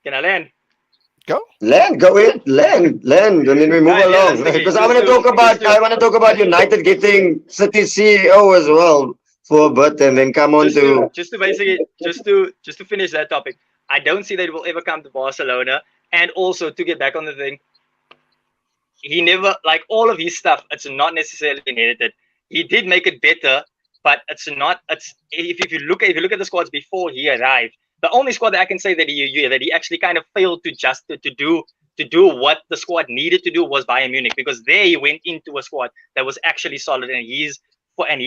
Can I land? Go in. Land. I mean, we move along because I want to talk about United getting City CEO as well for a bit, and then come on to finish that topic. I don't see that it will ever come to Barcelona, and also to get back on the thing, he never, like, all of his stuff, it's not necessarily inherited. He did make it better, but it's not. It's if you look at the squads before he arrived. The only squad that I can say that he actually kind of failed to do what the squad needed to do was Bayern Munich, because there he went into a squad that was actually solid, and his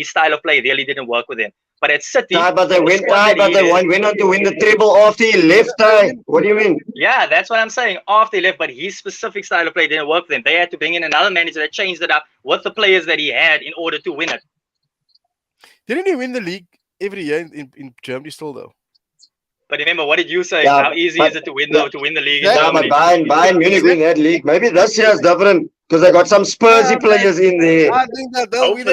style of play really didn't work with him. But at City, but they went on to win the treble after he left. What do you mean? Yeah, that's what I'm saying. After he left, but his specific style of play didn't work for them. They had to bring in another manager that changed it up with the players that he had in order to win it. Didn't he win the league every year in Germany still, though? But remember, what did you say? How easy is it to win the league in Germany? But Bayern Munich win that league. Maybe this year is different because they got some Spursy players in there. I think that they'll win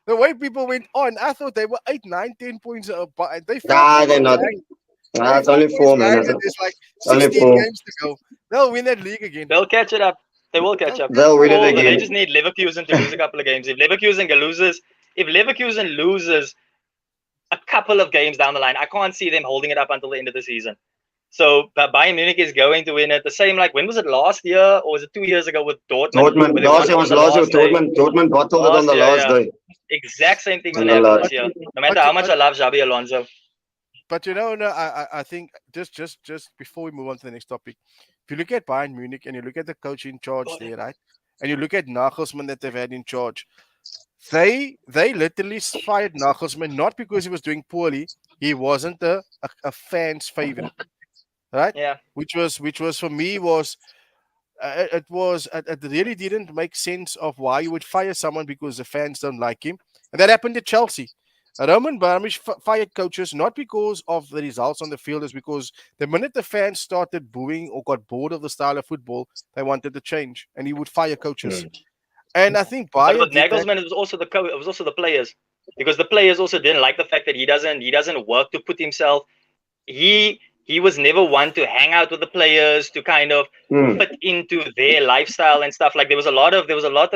the way people went on, I thought they were 8, 9, 10 points up. They're not. It's only 4, man. There's like 16 games to go. They'll win that league again. They'll catch it up. They will catch up. They'll win it again. They just need Leverkusen to lose a couple of games. If Leverkusen loses a couple of games down the line, I can't see them holding it up until the end of the season. So Bayern Munich is going to win it. The same, like, when was it, last year or was it 2 years ago with Dortmund? Last year was Dortmund. Dortmund bottled it on the last day. Exact same thing will happen this year. No matter how much I love Xavi Alonso. But I think just before we move on to the next topic, if you look at Bayern Munich and you look at the coach in charge there, right, and you look at Nagelsmann that they've had in charge, they literally fired Nagelsmann not because he was doing poorly. He wasn't a fan's favorite, right? Yeah. Which was for me was it really didn't make sense of why you would fire someone because the fans don't like him, and that happened at Chelsea. Roman Abramovich fired coaches not because of the results on the field, it's because the minute the fans started booing or got bored of the style of football, they wanted to change, and he would fire coaches. And I think Bayern, Nagelsmann, it was also the coach, it was also the players, because the players also didn't like the fact that he doesn't work to put himself. He was never one to hang out with the players to kind of fit into their lifestyle and stuff. Like there was a lot of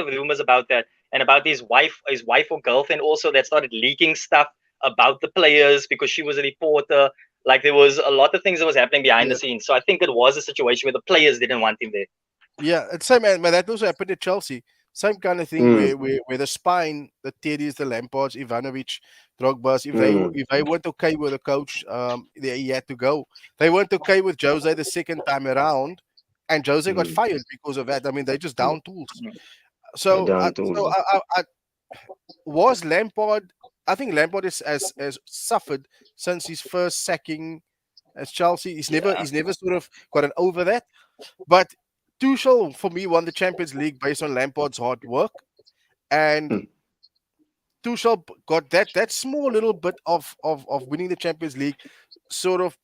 rumors about that, and about his wife or girlfriend also that started leaking stuff about the players because she was a reporter. Like there was a lot of things that was happening behind the Yeah. scenes. So I think it was a situation where the players didn't want him there. Yeah, it's same, man. That also happened at Chelsea. Same kind of thing Mm, where the spine, the Teddy's, the Lampards, Ivanovic, Drogba's, mm, if they weren't okay with the coach, he had to go. They weren't okay with Jose the second time around, and Jose got mm. fired because of that. I mean, they just down tools. Mhm. I So, don't know. was Lampard. I think Lampard has suffered since his first sacking as Chelsea. Yeah. He's never sort of gotten over that. But Tuchel, for me, won the Champions League based on Lampard's hard work, and Mm, Tuchel got that small little bit of winning the Champions League, sort of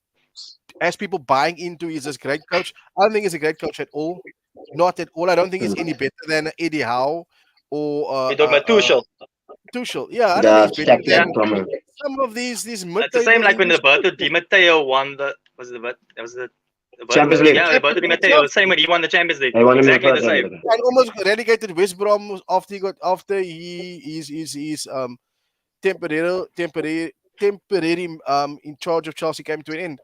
as people buying into he's this great coach. I don't think he's a great coach at all, not at all. I don't think he's mm. any better than Eddie Howe or You're talking about Tuchel. Tuchel. Yeah, I don't think Yeah, he's better check Yeah. than that from him. some of these It's the same mid-table like when English Roberto coaches. Di Matteo won the Champions League. yeah, Roberto Di Matteo. The same when he won the Champions League. I want him in Exactly the first. same. And almost relegated West Brom after he's temporary in charge of Chelsea came to an end.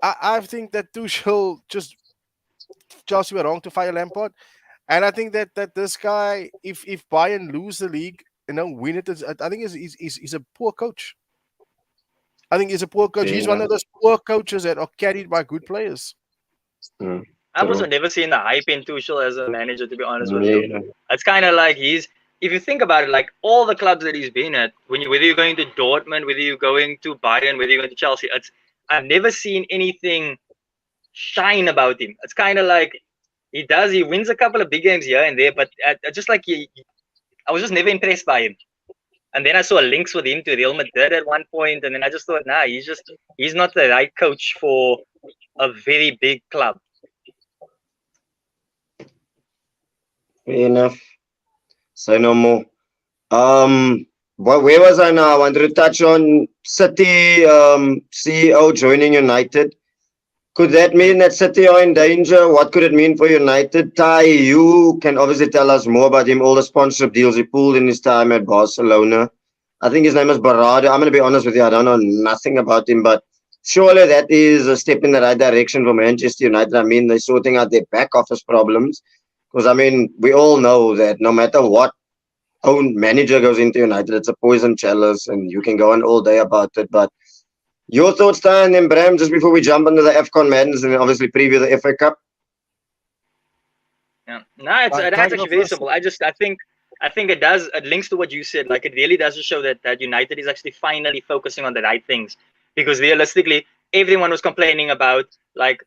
I think that Tuchel just Chelsea were wrong to fire Lampard, and I think that this guy, if Bayern lose the league and don't win it, I think he's a poor coach. I think he's a poor coach. Fair He's one enough. of those poor coaches that are carried by good players. Mm, I've also true. never seen the hype in Tuchel as a manager, to be honest with you. Yeah. It's kind of like if you think about it, like all the clubs that he's been at, whether you're going to Dortmund, whether you're going to Bayern, whether you're going to Chelsea, I've never seen anything shine about him. It's kind of like he wins a couple of big games here and there, but just like I was just never impressed by him. And then I saw links with him to Real Madrid at one point, and then I just thought, nah, he's not the right coach for a very big club. Fair enough. Say no more. Where was I now? I wanted to touch on City CEO joining United. Could that mean that City are in danger? What could it mean for United? Ty, you can obviously tell us more about him, all the sponsorship deals he pulled in his time at Barcelona. I think his name is Barada. I'm going to be honest with you, I don't know nothing about him, but surely that is a step in the right direction for Manchester United. I mean, they're sorting out their back office problems. Because, I mean, we all know that no matter what own manager goes into United, it's a poison chalice, and you can go on all day about it. But your thoughts, Ty, and then Bram, just before we jump into the Afcon madness and then obviously preview the FA Cup. Yeah, no, it's Ty, that's go actually very first. simple. I think it links to what you said. Like it really does just show that United is actually finally focusing on the right things, because realistically, everyone was complaining about like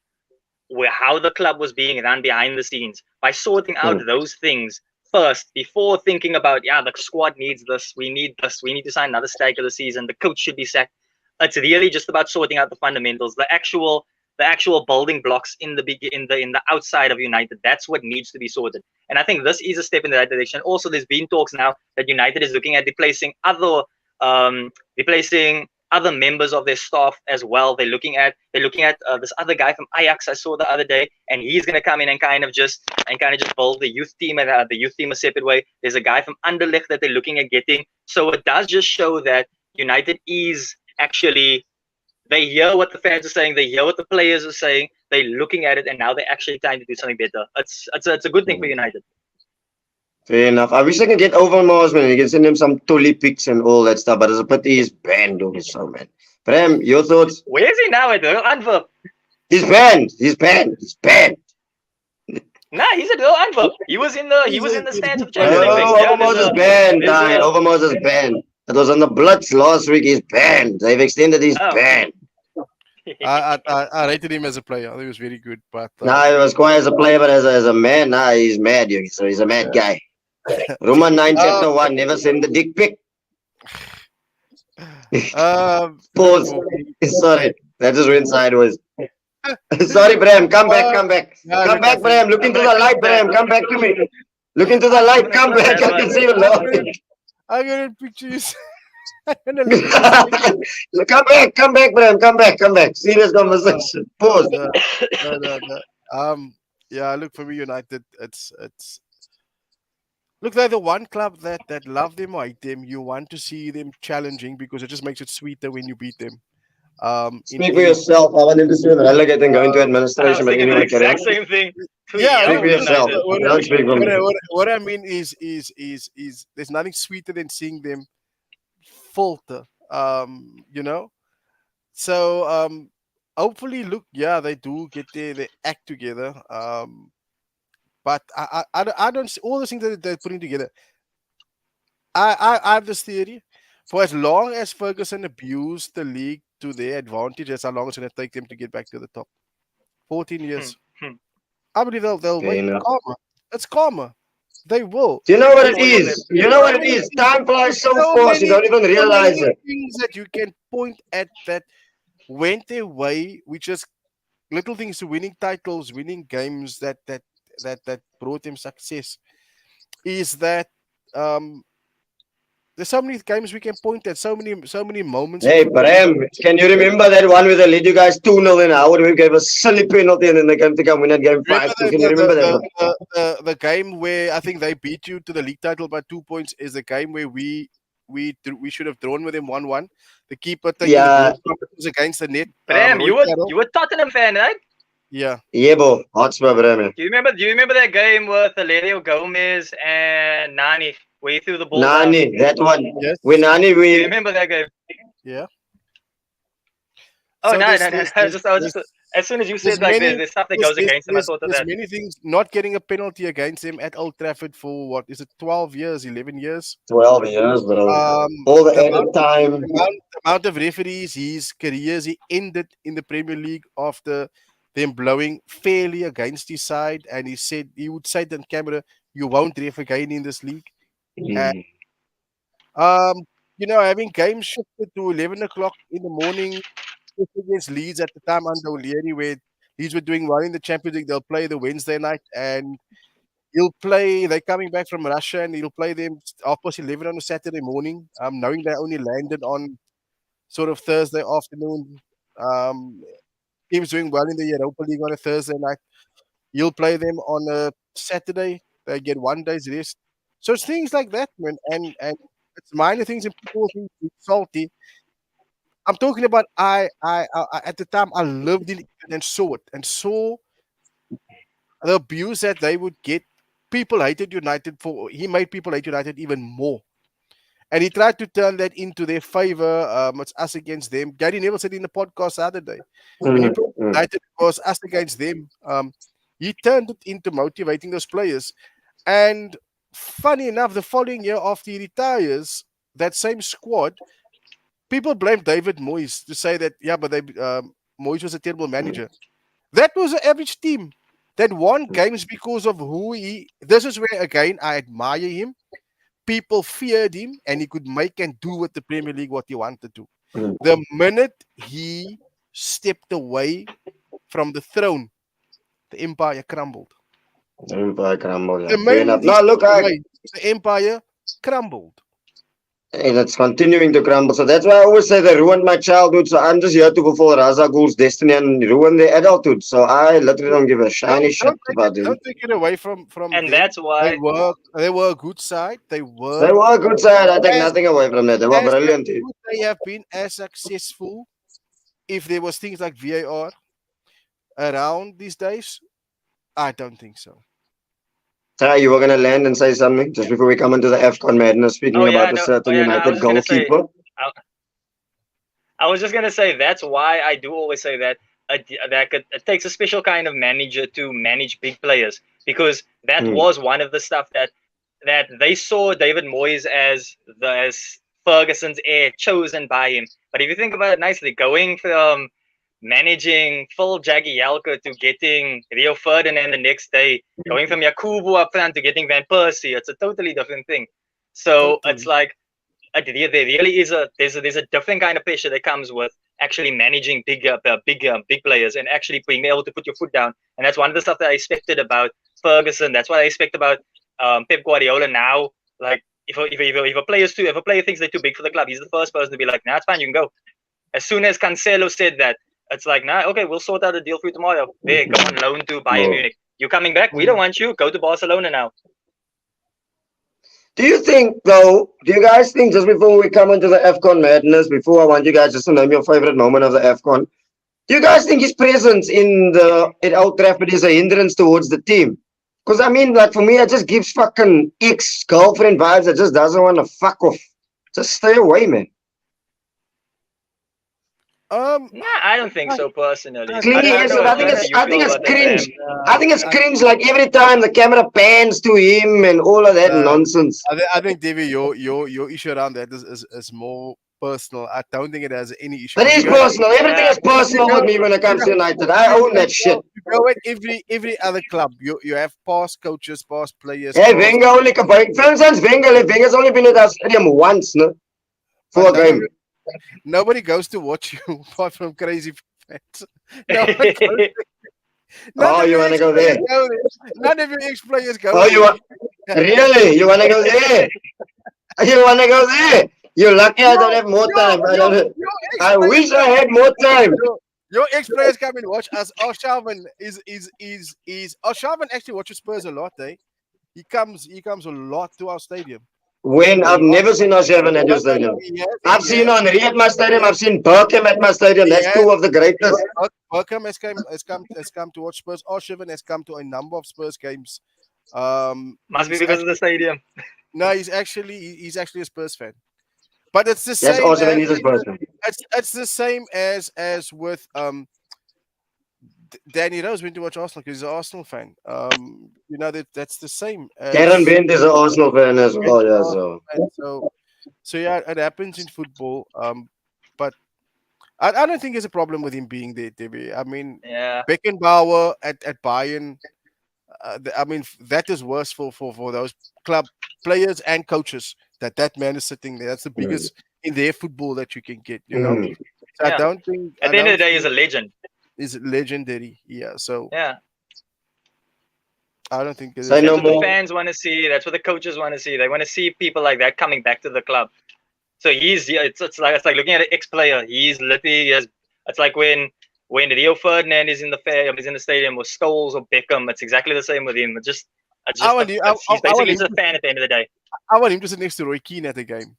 how the club was being run behind the scenes. By sorting out those things first before thinking about, yeah, the squad needs this, we need to sign another striker this season, the coach should be sacked. It's really just about sorting out the fundamentals, the actual building blocks in the outside of United. That's what needs to be sorted. And I think this is a step in the right direction. Also, there's been talks now that United is looking at replacing other members of their staff as well. They're looking at this other guy from Ajax I saw the other day, and he's going to come in and kind of just build the youth team a separate way. There's a guy from Anderlecht that they're looking at getting. So it does just show that United is actually, they hear what the fans are saying, they hear what the players are saying, they're looking at it, and now they're actually trying to do something better. It's a good thing for United. Fair enough. I wish I could get Overmars, man. You can send him some Tully pics and all that stuff, but it's a pity he's banned over so, man. Bram, your thoughts? Where is he now at Antwerp? He's banned. He's banned. He's banned. Nah, he's at Real Antwerp. He was in the stands of the Champions League. Oh, Overmars is banned. Overmars is banned. It was on the Blitz last week. He's banned. They've extended his ban. I rated him as a player. I think he was very good. But Nah, he was quiet as a player, but as a man, nah, he's mad. So he's a mad guy. Roman 9 chapter 1, never send the dick pic. Pause. Sorry, that just went sideways. Sorry, Bram. Come back. Come back, Bram. Look into the light, Bram. Come back to me. Look into the light. Come back. I can see you laughing. I got pictures. Come back, Bram. Come back. Serious conversation. Pause. No. Yeah, look, for me, United, it's Look, they're the one club that love them or hate them. You want to see them challenging because it just makes it sweeter when you beat them. In Speak for any yourself. I want him to see them relegate and go into I was administration. But thinking the anyway, carry exact on. same thing. Too yeah, Speak no, for young yourself. United. Don't speak for me. what I mean is there's nothing sweeter than seeing them falter. You know. So hopefully, look, yeah, they do get their act together. But I don't see all the things that they're putting together. I have this theory. For as long as Ferguson abused the league to their advantage, that's how long it's going to take them to get back to the top. 14 Hmm, years. hmm. I believe they'll Okay, wait. you know. Karma. It's karma. They will. Do you know what That's it all you'll get. is? You know what it is? Time flies There's so so fast, you many, don't even so realize many it. things that you can point at that went their way, which is little things to winning titles, winning games that brought them success. Is that um there's so many games we can point at, so many moments in Hey, football. Bram, can you remember that one where they led you guys 2-0 in Howard? We gave a silly penalty and then they came to come win at game Remember 5-2. Can you remember that one? the game where I think they beat you to the league title by 2 points is the game where we should have drawn with them 1-1. The keeper taking the ball Yeah, from it was against the net. Bram, Roy Carroll. you were Tottenham fan, right? Yeah. yeah, bro. Hotspur, Bram. Do you remember that game with Valerio Gomez and Nani where he threw the ball down? Nani, that one. Yes. When Nani, Do you we. remember that game? Yeah. Oh So no, no, no. I was just as soon as you there's said like many there's stuff that goes against him, I thought of there's that. many things not getting a penalty against him at Old Trafford for what is it 12 years, 11 years. 12 years, bro. Um All the the amount, added time. the amount of referees his careers he ended in the Premier League after them blowing fairly against his side, and he would say on camera, "You won't ref again in this league." And Mm. um, having games shifted to 11 o'clock in the morning against Leeds at the time under O'Leary, where Leeds were doing well in the Champions League. They'll play the Wednesday night, and he'll play. They're coming back from Russia, and he'll play them 11:30 on a Saturday morning, knowing they only landed on sort of Thursday afternoon. Um, teams doing well in the Europa League on a Thursday night. You'll play them on a Saturday. They get 1 day's rest. So it's things like that, man. And it's minor things and people think it's salty. I'm talking about I at the time I lived in England and saw it and saw the abuse that they would get. People hated United for he made people hate United even more. And he tried to turn that into their favor. It's us against them. Gary Neville said in the podcast the other day, when he Mm, brought mm. United, it was us against them. He turned it into motivating those players. And funny enough, the following year after he retires, that same squad, people blame David Moyes to say that, yeah, but Moyes was a terrible manager. That was an average team that won games because of who he. This is where, again, I admire him. People feared him, and he could make and do with the Premier League what he wanted to. Mm. The minute he stepped away from the throne, the empire crumbled. Empire crumble, The yeah. Fair enough. minute he No, look, stepped away, the empire crumbled. and it's continuing to crumble. So that's why I always say they ruined my childhood. So I'm just here to fulfill Raza Ghul's destiny and ruin their adulthood. So I literally don't give a shiny shit about them. Don't take it away from And them. that's why They were a good side. They They were were a good side. I take as nothing away from that. They were as brilliant. would they have been as successful if there was things like VAR around these days? I don't think so. Sarah, you were going to land and say something just before we come into the Afcon madness, speaking oh yeah, about a no certain I was United just gonna say goalkeeper. I was just gonna say that's why I do always say that it takes a special kind of manager to manage big players because that Mm. was one of the stuff that they saw David Moyes as Ferguson's heir chosen by him. But if you think about it nicely, going from managing Phil Jagielka to getting Rio Ferdinand the next day, going from Yakubu up front to getting Van Persie, it's a totally different thing. So it's Totally. like there really is there's a different kind of pressure that comes with actually managing big players and actually being able to put your foot down. And that's one of the stuff that I expected about Ferguson. That's what I expect about Pep Guardiola now. Like if a player thinks they're too big for the club, he's the first person to be like, nah, it's fine, you can go. As soon as Cancelo said that, it's like, nah, okay, we'll sort out a deal for you tomorrow. There, go on loan to Bayern No. Munich. You're coming back. We don't want you. Go to Barcelona now. Mm. And that's one of the stuff that I expected about Ferguson. Do you think, though, do you guys think, just before we come into the Afcon madness, before I want you guys just to name your favorite moment of the Afcon, do you guys think his presence in Old Trafford is a hindrance towards the team? Because I mean, like for me, it just gives fucking ex-girlfriend vibes that just doesn't want to fuck off. Just stay away, man. Nah, I don't think so personally. Clingy I don't is know it? what you I think feel it's about that, cringe. Sam. I think it's cringe. Like every time the camera pans to him and all of that nonsense. I think, David, your issue around that is more personal. I don't think it has any issue. That is personal. Everything Yeah. is personal with me when it comes to United. I own that shit. You go at every other club. You have past coaches, past players. Hey, Past, Wenger only, for instance, Wenger's only been at our stadium once, no? For a but game. nobody goes to watch you apart from crazy fans. No one goes. None Oh, of you your want to go ex-players there? go there. None of your ex-players go Oh, you there. want, really? You want to go there? You want to go there? You're lucky I don't have more time. I ex-players wish I had more time. Your ex-players come and watch us. Arshavin is Arshavin actually watches Spurs a lot, eh? He comes a lot to our stadium. When A I've lot. never seen Oshavan at your stadium. I've seen Henri at my stadium. I've seen Barca at my stadium. That's Yes. two of the greatest. Barca has come to watch Spurs. Arshavin has come to a number of Spurs games. Must be he's because of the stadium. No, he's actually a Spurs fan. But it's the That's same. Oshavan. He's a person. It's the same as with Danny Rose went to watch Arsenal because he's an Arsenal fan. You know that's the same as Darren Bent is an Arsenal fan as well. Yeah, so. And so yeah, it happens in football. But I don't think there's a problem with him being there, DB. I mean, Yeah. Beckenbauer at Bayern. I mean, that is worse for those club players and coaches that man is sitting there. That's the biggest in their football that you can get. You know, Mm. so I Yeah. don't think At the end of the day, he's a legend. is legendary. Yeah, so Yeah. I don't think it is. Say That's no what the more. fans want to see. That's what the coaches want to see. They want to see people like that coming back to the club. So it's like looking at an ex-player. He's literally it's like when Rio Ferdinand is in the stadium or Scholes or Beckham. It's exactly the same with him. It's just he's basically just a fan at the end of the day. I want him to sit next to Roy Keane at the game.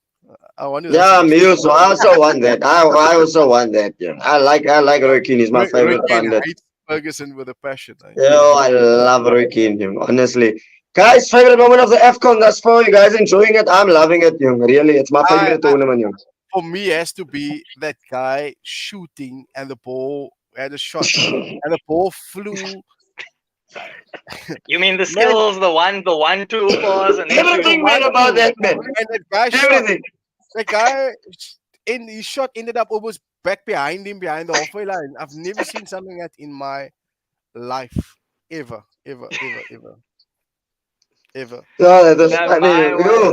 I want to. Yeah, me also. I also want that. I also want that. Yeah, I like Roy Keane. He's my favorite pundit. Hates Ferguson with a passion. Yo, I love Roy Keane, young, honestly. Guys, favorite moment of the AFCON thus far. You guys enjoying it? I'm loving it, young. Really, it's my favorite tournament, young. For me, it has to be that guy shooting and the ball had a shot and the ball flew. You mean the skills, the 1-2 pause, and then Everything, man, about that, man. And that guy Everything. The guy in his shot ended up almost back behind him behind the halfway line. I've never seen something like that in my life. Ever. Oh, that's Now,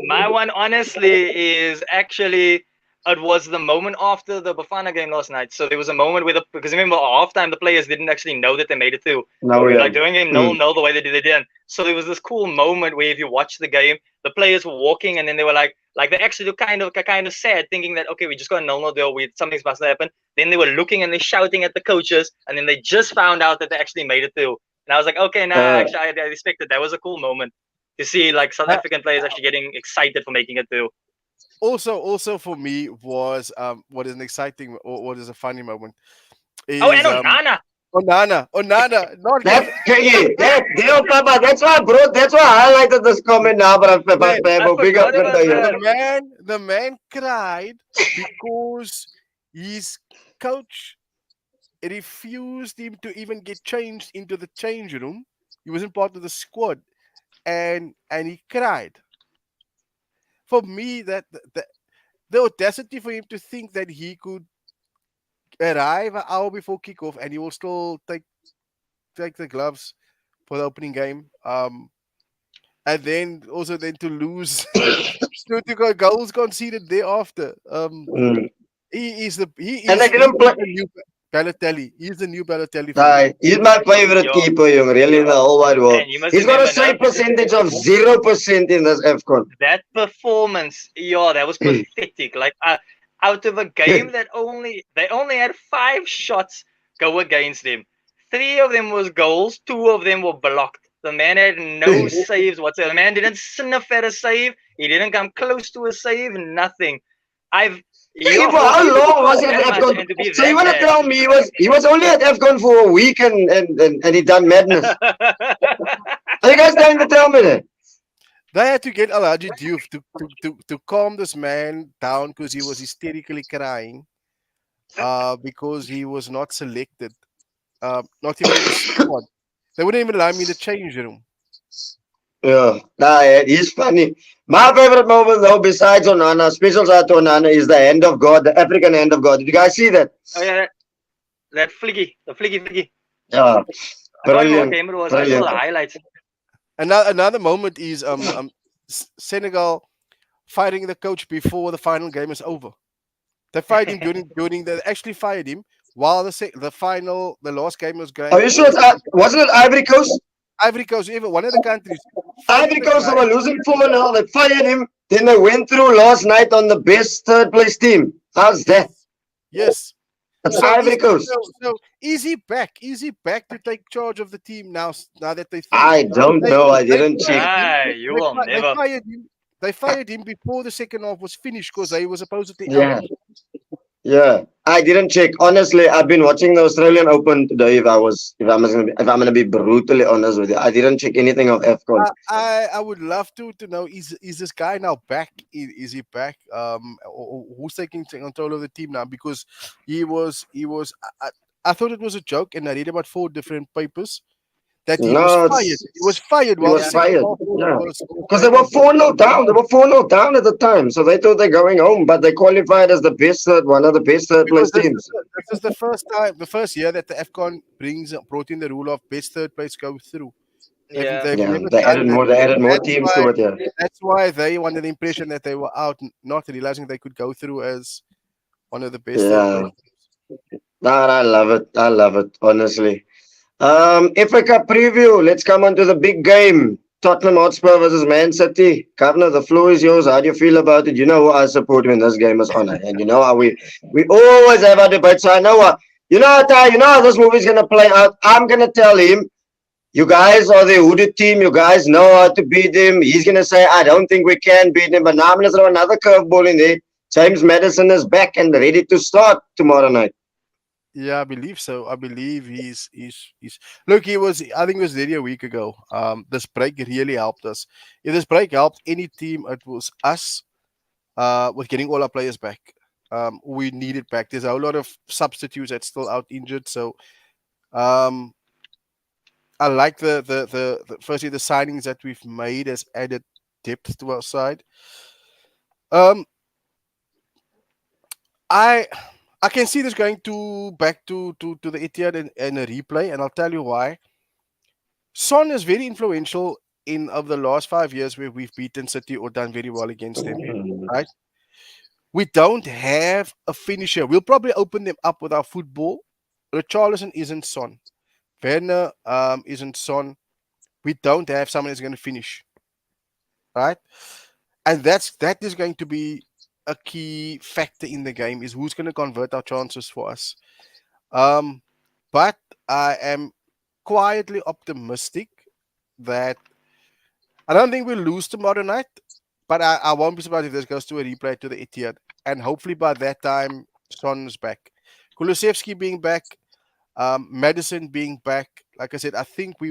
my one honestly is actually it was the moment after the Bafana game last night. So there was a moment where because remember halftime the players didn't actually know that they made it through. No, Like doing game no the way they did. So there was this cool moment where if you watch the game, the players were walking and then they were like they actually looked kind of sad, thinking that okay, we just got a 0-0 deal, something's about to happen. Then they were looking and they're shouting at the coaches, and then they just found out that they actually made it through. And I was like, okay, actually I respected that. Was a cool moment to see like South African players actually getting excited for making it through. Also for me was what is an exciting or what is a funny moment. Is, And Onana. Onana. Not Papa, that's why I highlighted this comment now, but big up the man cried because his coach refused him to even get changed into the change room. He wasn't part of the squad, and he cried. For me, that the audacity for him to think that he could arrive an hour before kickoff and he will still take the gloves for the opening game, and then to lose to go goals conceded thereafter. He is the new Balotelli. He's the new Balotelli. He's my favorite keeper, young, really, in the whole wide world. He's got a save percentage of 0% in this AFCON. That performance, that was pathetic. Like out of a game that they only had 5 shots go against them. 3 of them was goals, 2 of them were blocked. The man had no saves whatsoever. The man didn't sniff at a save. He didn't come close to a save. Nothing. I've Hey, yeah, for for how me to long was score he at that much Afcon? and to be So you that want to bad. tell me he was only at Afcon for a week and he done madness? Are you guys trying to tell me that? They had to get Alaji Diouf to calm this man down because he was hysterically crying because he was not selected, not even in the squad. They wouldn't even allow me in the change room. Yeah, nah, he's funny. My favorite moment though, besides Onana, special shout to Onana, is the hand of God, the African hand of God. Did you guys see that? Oh yeah, that flicky, the flicky. Yeah, I can't remember what brilliant, game it was. I saw brilliant. the highlights. Another moment is Senegal firing the coach before the final game is over. They fired him during they actually fired him while the last game was Are going you sure? on. Wasn't it Ivory Coast? Ivory Coast, even one of the countries fired Ivory the Coast, they guy. were losing 4-0. They fired him. Then they went through last night on the best third place team. How's that? Yes, yes. That's So Ivory Coast. is he back? Is he back to take charge of the team now? Now that they through, I don't they know. I they didn't check. fired him. Ah, you will They never. fired him. They fired him before the second half was finished because they were supposedly out. Yeah. Yeah, I didn't check. Honestly, I've been watching the Australian Open today. If I'm gonna be brutally honest with you, I didn't check anything of Afcon. I would love to know is this guy now back? Is he back? Or who's taking control of the team now? Because he was. I thought it was a joke, and I read about 4 different papers that he was No, fired. He was fired he while the was Yeah. second fired. half Yeah, was because they going were on. 4-0 down. They were 4-0 down at the time, so they thought they're going home. But they qualified as the best third, one of the best third Because place teams. this is the first time, the first year that the Afcon brought in the rule of best third place go through. Yeah. They've Yeah, never they done added that more. They before. added more teams to it. Yeah. That's why they wanted the impression that they were out, not realizing they could go through as one of the best third Yeah. place. Nah, I love it. I love it. Honestly. FA Cup preview. Let's come on to the big game. Tottenham Hotspur versus Man City. Governor, the floor is yours. How do you feel about it? You know who I support when this game is on, and you know how we always have our debates. So I know what you know how this movie's gonna play out. I'm gonna tell him, you guys are the hooded team. You guys know how to beat him. He's gonna say, I don't think we can beat him. But now I'm gonna throw another curveball in there. James Madison is back and ready to start tomorrow night. Yeah, I believe so. I believe he's look. He was. I think it was nearly a week ago. This break really helped us. If this break helped any team, it was us. With getting all our players back. We needed back. There's a whole lot of substitutes that's still out injured. So um, I like the firstly the signings that we've made has added depth to our side. Um, I I can see this going to back to the Etihad and a replay, and I'll tell you why. Son is very influential in of the last 5 years where we've beaten City or done very well against them. Right? We don't have a finisher. We'll probably open them up with our football. Richarlison isn't Son. Werner isn't Son. We don't have someone that's going to finish. Right? And that is going to be a key factor in the game is who's going to convert our chances for us. Um, but I am quietly optimistic that I don't think we'll lose tomorrow night, but I won't be surprised if this goes to a replay to the Etihad. And hopefully by that time, Son is back. Kulusevski being back, Madison being back. Like I said, I think we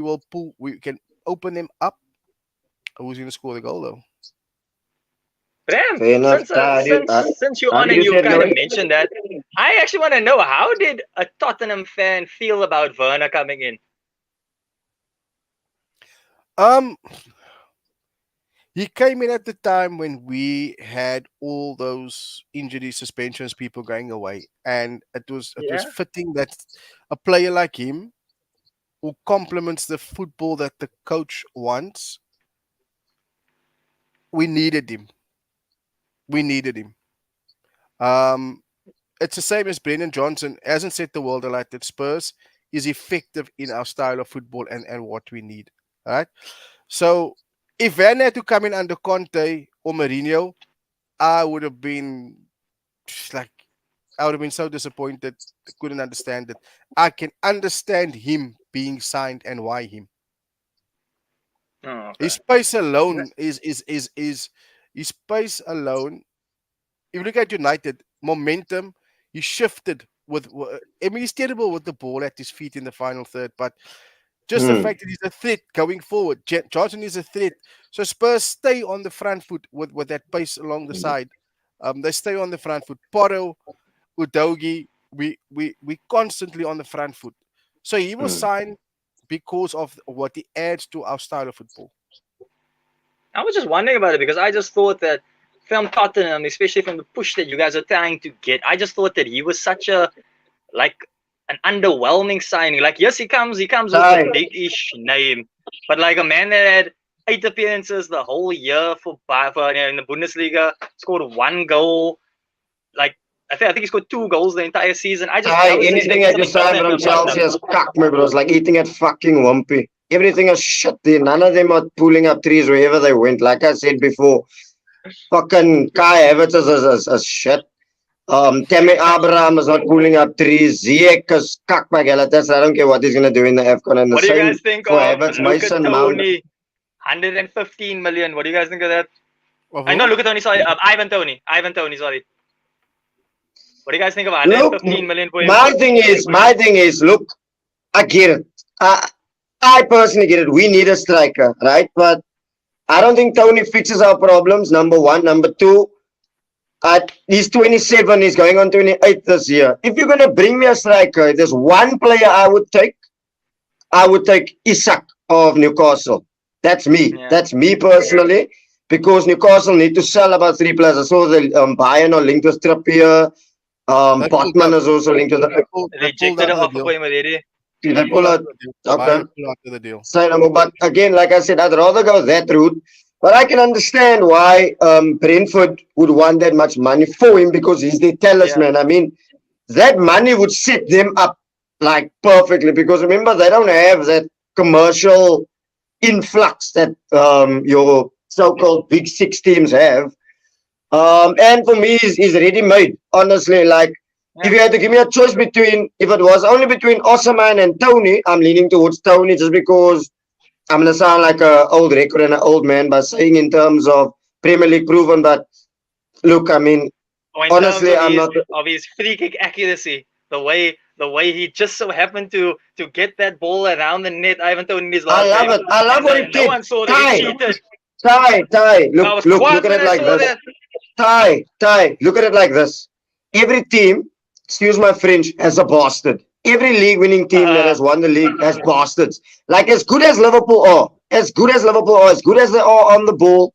can open them up. Who's going to score the goal though? Bram, Fair enough. since since you're How on do and you you say it, kind of Louis? mentioned that, I actually want to know how did a Tottenham fan feel about Werner coming in? Um, he came in at the time when we had all those injury suspensions, people going away, and it was Yeah. fitting that a player like him who complements the football that the coach wants. We needed him. We needed him. Um, it's the same as Brendan Johnson hasn't set the world alight that Spurs is effective in our style of football and what we need. All right. So if Van had to come in under Conte or Mourinho, I would have been like I would have been so disappointed. I couldn't understand it. I can understand him being signed and why him. Oh, His okay. pace alone is his pace alone. If you look at United momentum, he shifted with. I mean, he's terrible with the ball at his feet in the final third, but just the Hmm. fact that he's a threat going forward. Johnson is a threat, so Spurs stay on the front foot with that pace along the side. They stay on the front foot. Porro, Udogi, we constantly on the front foot. So he was Hmm. signed because of what he adds to our style of football. I was just wondering about it because I just thought that from Tottenham, especially from the push that you guys are trying to get, I just thought that he was such a like an underwhelming signing. Like, yes, he comes with a Ty, big-ish name, but like a man that had 8 appearances the whole year for in the Bundesliga, scored 1 goal. Like, I think he scored 2 goals the entire season. I was just anything expecting that you something sign different from from Chelsea Tottenham. is cock, my bros. Like eating at fucking Wumpy. Everything is shit there. None of them are pulling up trees wherever they went. Like I said before, fucking Kai Havertz is shit. Tammy Abraham is not pulling up trees. Ziyech is cock my Galatas. I don't care what he's gonna do in the Afcon. And the What do you same guys think for of Havertz, Luca Mason Mount. Tony? 115 million. What do you guys think of that? Of I know who? Luca Tony, sorry. Ivan Tony. Ivan Tony, sorry. What do you guys think of Look, 115 million for him? my thing is, look, I get it. I personally get it. We need a striker, right? But I don't think Tony fixes our problems. Number one. Number two, he's 27. He's going on 28 this year. If you're gonna bring me a striker, if there's one player I would take Isak of Newcastle. That's me. Yeah. That's me personally. Because Newcastle need to sell about 3 players. I saw the Bayern are linked with Trippier. They pulled Botman out. is also linked with They the. pulled, They they pulled rejected out an of the offer deal. for him already. They They pull pulled out out. of the deal. Okay. Bayern pulled out of the deal. Say no more. But again, like I said, I'd rather go that route. But I can understand why Brentford would want that much money for him because he's their talisman. I mean, that money would set them up like perfectly because remember they don't have that commercial influx that your so-called big six teams have. And for me, he's ready-made. Honestly, like if you had to give me a choice between, if it was only between Osman and Tony, I'm leaning towards Tony just because I'm gonna sound like an old record and an old man by saying in terms of Premier League proven. But look, I mean, Or in terms honestly, I'm not. of his free kick accuracy, the way he just so happened to get that ball around the net, Ivan Tony in his I last love game. it. I love And what he no did. one saw that he Ty, cheated. Ty. I Look, was look quiet at when it I like saw this. that. Look at it like this. Every team, excuse my French, has a bastard. Every league-winning team that has won the league has bastards. Like as good as Liverpool are, as good as they are on the ball,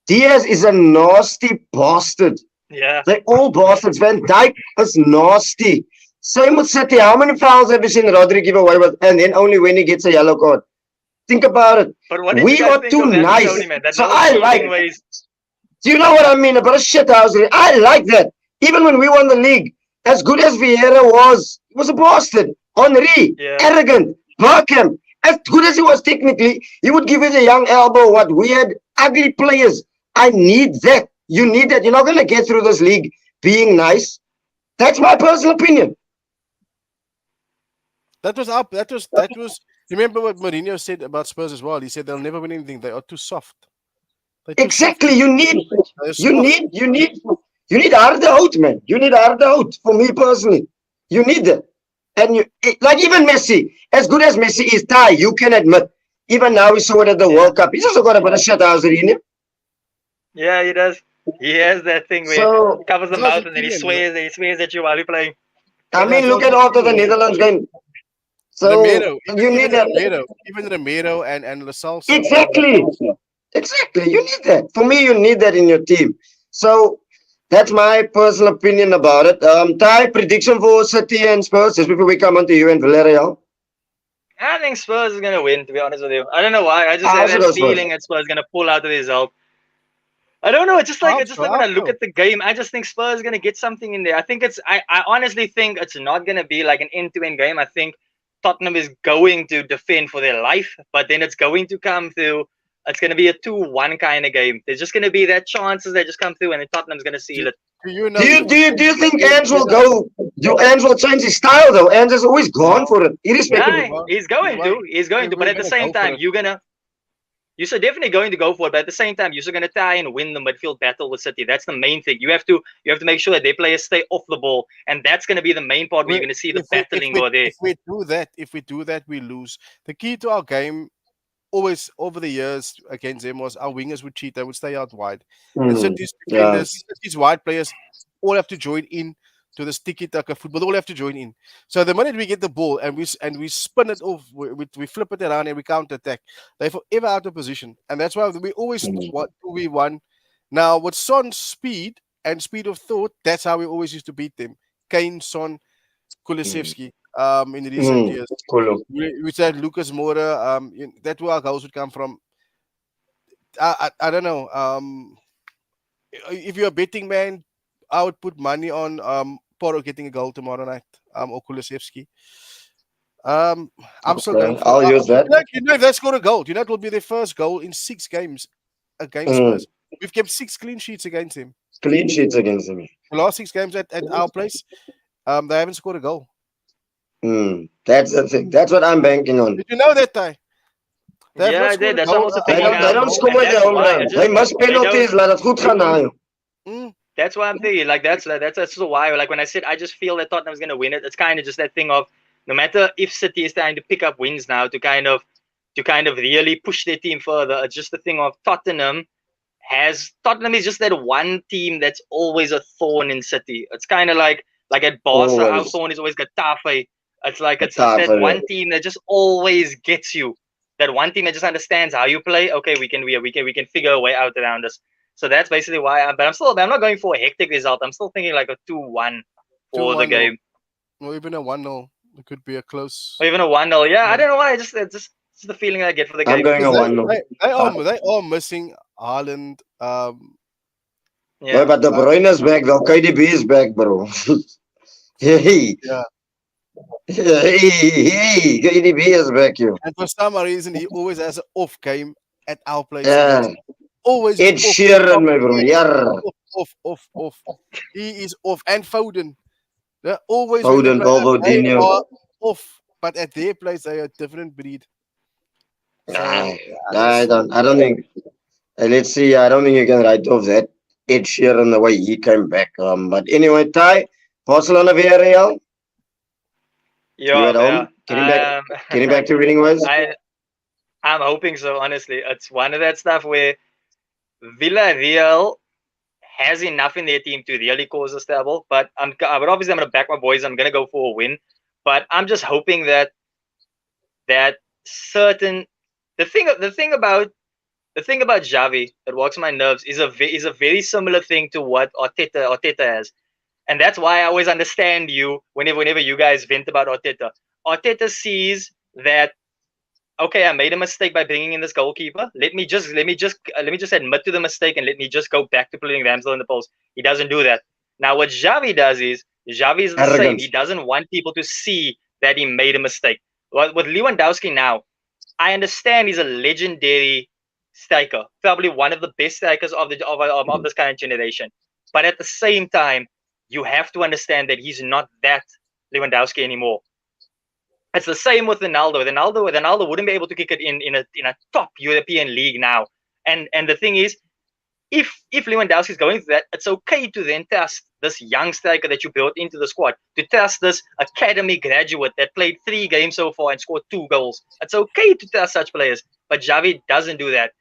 Diaz is a nasty bastard. Yeah. They're all bastards. Van Dijk is nasty. Same with City. How many fouls have you seen Rodri give away with? And then only when he gets a yellow card. Think about it. But what did you We guys are think too of that nice. Tony, man? That So little I like. cheating ways. Do you know what I mean about a shithousery? I like that. Even when we won the league, as good as Vieira was, he was a bastard. Henry, Yeah. arrogant. Bergkamp, as good as he was technically, he would give it a young elbow. What we had ugly players. I need that. You need that. You're not gonna get through this league being nice. That's my personal opinion. That was up. That was. Remember what Mourinho said about Spurs as well? He said they'll never win anything. They are too soft. They're too soft. Exactly. You need They're you soft. need you need you need harde out, man. You need harde out. For me personally, you need that. And like even Messi, as good as Messi is, Ty, you can admit, even now we saw it at the World Cup. He's also got a bit of shit house in him. Yeah, he does. He has that thing where So he covers the That's mouth the and then he thing, swears at you while you're playing. I mean, look at after the Netherlands game. So Romero, you need that. even Romero and Lo Celso. Exactly. You need that. For me, you need that in your team. So that's my personal opinion about it. Ty, prediction for City and Spurs just before we come on to you and Villarreal. I think Spurs is gonna win, to be honest with you. I don't know why. I just I have also that go Spurs. feeling that Spurs is gonna pull out the result. I don't know. It's just like when I look at the game, I just think Spurs is gonna get something in there. I think I honestly think it's not gonna be like an end-to-end game. I think Tottenham is going to defend for their life, but then it's going to come through. It's going to be a 2-1 kind of game. There's just going to be that chances that just come through, and then Tottenham's going to seal it. Do you know? Do you think Ange will go? Do Ange will change his style though? Ange has always gone for it, irrespective. Yeah, he's going to. But at the same time, you're gonna you're definitely going to go for it, but at the same time, you're going to try and win the midfield battle with City. That's the main thing. You have to make sure that their players stay off the ball, and that's going to be the main part where you're going to see the battling go there. If we do that, we lose. The key to our game always over the years against them was our wingers would cheat. They would stay out wide. The City's defenders, City's wide players all have to join in to the tiki-taka football. They all have to join in. So the minute we get the ball and we spin it off, we flip it around and we counter attack, they're forever out of position. And that's why we always want 2v1. Now with Son's speed and speed of thought, that's how we always used to beat them. Kane, Son, Kulusevski. In the recent years, we said Lucas Moura. That's where our goals would come from. I don't know. If you're a betting man, I would put money on Porro getting a goal tomorrow night. Or Kulusevski. I'm still going for. I'll use that. You know, they scored a goal. You know, it will be their first goal in 6 games against Spurs. We've kept 6 clean sheets against him. Clean sheets against him. The last 6 games at our place, they haven't scored a goal. That's the thing. That's what I'm banking on. Did you know that, Ty? Yeah, I did. That's almost a thing. They don't score their own runs. They must penalties. Laat het goed gaan now. That's why I'm thinking. Like that's why. Like when I said, I just feel that Tottenham's going to win it. It's kind of just that thing of no matter if City is trying to pick up wins now to kind of really push their team further. It's just the thing of Tottenham is just that one team that's always a thorn in City. It's kind of like at Barca, our thorn is always Getafe. It's that one team that just always gets you. That one team that just understands how you play. Okay, we can figure a way out around us. So that's basically why. I'm not going for a hectic result. I'm still thinking like a 2-1 for the game. Or even a 1-0. It could be a close. Or even a 1-0. Yeah, I don't know why. It's just the feeling I get for the game. I'm going a 1-0. They are missing Haaland. Yeah, but De Bruyne is back though. KDB is back, bro. Hey. Yeah. Hey, KDB is back, you. And for some reason, he always has an off game at our place. Yeah. Always. Ed Sheeran, my bro. Yeah. Off. He is off. And Foden. They're always Foden, they are off. But at their place, they are a different breed. So, I don't think. Let's see. I don't think you can write off that Ed Sheeran the way he came back. But anyway, Ty, Barcelona Villarreal. You at home? Getting back to winning ways? I'm hoping so, honestly. It's one of that stuff where Villarreal has enough in their team to really cause us trouble. But obviously I'm going to back my boys. I'm going to go for a win. But I'm just hoping that certain the thing about Xavi that walks my nerves is a very similar thing to what Arteta has. And that's why I always understand you whenever you guys vent about Arteta. Arteta sees that, okay, I made a mistake by bringing in this goalkeeper. Let me just admit to the mistake and let me just go back to putting Ramsdale in the post. He doesn't do that. Now what Xavi does is the same. He doesn't want people to see that he made a mistake. With Lewandowski now, I understand he's a legendary striker, probably one of the best strikers of this current generation. But at the same time, you have to understand that he's not that Lewandowski anymore. It's the same with Ronaldo. Ronaldo wouldn't be able to kick it in a top European league now. And the thing is, if Lewandowski is going through that, it's okay to then test this young striker that you built into the squad, to test this academy graduate that played 3 games so far and scored 2 goals. It's okay to test such players, but Xavi doesn't do that.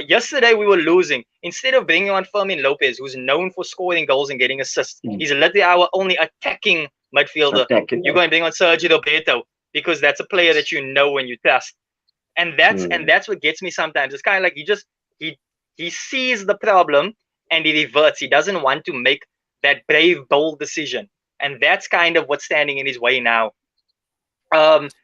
Yesterday we were losing. Instead of bringing on Fermin Lopez, who's known for scoring goals and getting assists, he's literally our only attacking midfielder. You're going to bring on Sergio Roberto because that's a player that you know when you test, and that's what gets me sometimes. It's kind of like he sees the problem and he reverts. He doesn't want to make that brave, bold decision, and that's kind of what's standing in his way now.